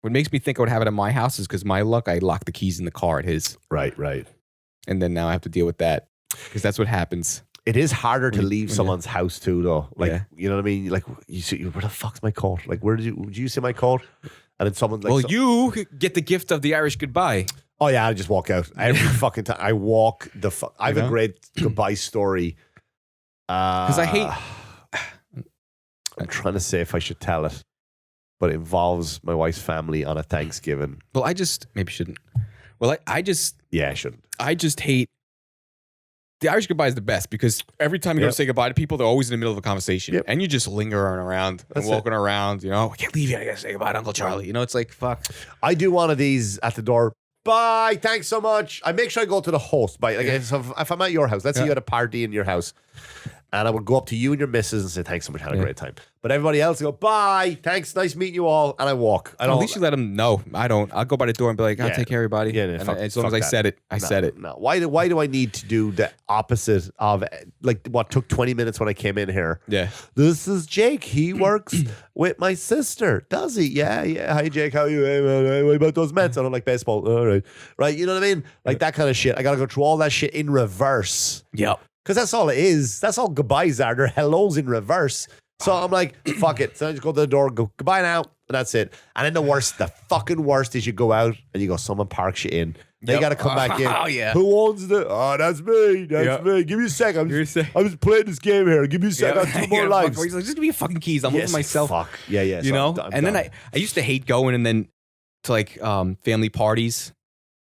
what makes me think I would have it at my house is because my luck, I lock the keys in the car at his. Right. And then now I have to deal with that because that's what happens. It is harder to leave someone's house too, though. Like, you know what I mean? Like, you see, where the fuck's my coat? Like, did you see my coat? And then someone like, you get the gift of the Irish goodbye. Oh yeah, I just walk out every fucking time. I walk the. I have a great goodbye story. Because I hate. I'm trying to say if I should tell it, but it involves my wife's family on a Thanksgiving. Well, maybe shouldn't. Well, I shouldn't. I just hate. The Irish goodbye is the best because every time you go to say goodbye to people, they're always in the middle of a conversation. And you just lingering around and walking around, you know, I can't leave you. I got to say goodbye to Uncle Charlie. You know, it's like, fuck. I do one of these at the door. Bye. Thanks so much. I make sure I go to the host. Like if I'm at your house, let's say you had a party in your house. And I would go up to you and your missus and say, thanks so much, had a great time. But everybody else go, bye, thanks, nice meeting you all. And I walk. I don't, at least you let them know. I don't. I'll go by the door and be like, I'll take care of everybody. Yeah, and as long as I said it, I said it. No. Why do I need to do the opposite of like what took 20 minutes when I came in here? Yeah. This is Jake. He works with my sister. Does he? Yeah. Hi, Jake. How are you? Hey, man, what about those Mets? I don't like baseball. All right. Right. You know what I mean? Like that kind of shit. I got to go through all that shit in reverse. Yep. Because that's all it is. That's all goodbyes are. They're hellos in reverse. So I'm like, fuck it. So I just go to the door, go, goodbye now. And that's it. And then the fucking worst is you go out and you go, someone parks you in. They got to come back in. Oh, yeah. Who owns the? Oh, that's me. That's me. Give me a sec. I'm just playing this game here. Give me a sec. I have 2 more lives. He's like, just give me your fucking keys. I'm moving myself. Fuck. Yeah. You so know? I'm and done. then I used to hate going and then to like family parties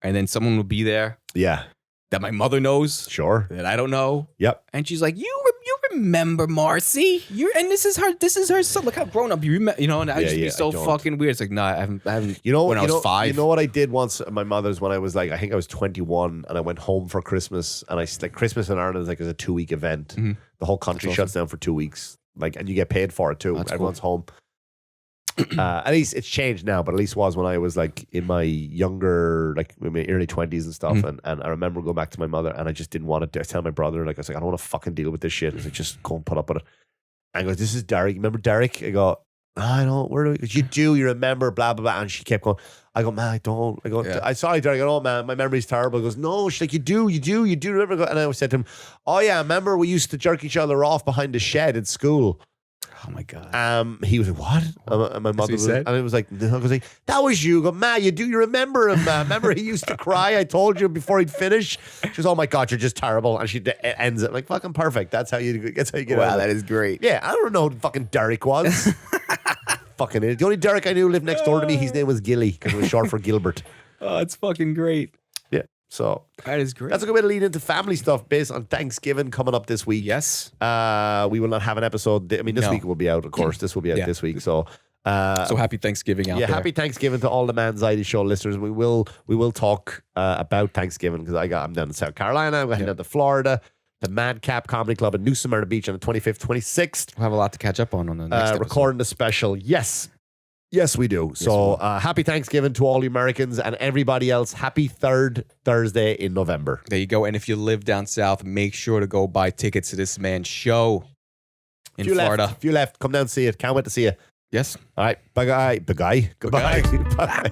and then someone would be there. Yeah. That my mother knows. Sure. That I don't know. Yep. And she's like, you remember Marcy? And this is her son. Look how grown up you remember. You know, and I used to be so fucking weird. It's like, I haven't. You know, when I was 5. You know what I did once at my mother's when I was like, I think I was 21, and I went home for Christmas, and Christmas in Ireland is like a 2-week event. Mm-hmm. The whole country shuts down for 2 weeks, and you get paid for it too. Everyone's home. At least it's changed now, but at least was when I was like in my younger, like in my early 20s and stuff. And I remember going back to my mother and I just didn't want to tell my brother, like, I was like, I don't want to fucking deal with this shit. I was like, just go and put up with it. And I go, this is Derek. Remember Derek? I go, I don't, where do we, you do, you remember, blah, blah, blah. And she kept going, I go, man, I don't. I go, I sorry, Derek. I go, oh, man, my memory's terrible. He goes, no, she's like, you do remember. And I said to him, oh, yeah, remember we used to jerk each other off behind the shed at school. Oh my God. He was like, what? And my mother was, and it was like, no. I was like, that was you. I go, man, you remember him, man. Remember he used to cry? I told you before he'd finish. She goes, oh my God, you're just terrible. And she ends it like, fucking perfect. That's how you get out. Wow, that is great. Yeah, I don't know who fucking Derek was. Fucking idiot. The only Derek I knew lived next door to me. His name was Gilly because it was short for Gilbert. Oh, it's fucking great. Yeah. So that is great. That's a good way to lead into family stuff based on Thanksgiving coming up this week. Yes. We will not have an episode. I mean, this week will be out, of course. This will be out this week. So happy Thanksgiving out there. Happy Thanksgiving to all the MANxiety show listeners. We will talk about Thanksgiving because I'm down in South Carolina. I'm heading down to Florida. The Madcap Comedy Club in New Smyrna Beach on the 25th, 26th. We'll have a lot to catch up on the next episode. Recording the special. Yes. Yes, we do. So happy Thanksgiving to all the Americans and everybody else. Happy third Thursday in November. There you go. And if you live down south, make sure to go buy tickets to this man's show in Florida. If you left, come down and see it. Can't wait to see you. Yes. All right. Bye, guy. Bye, guy. Goodbye. Bye. Bye.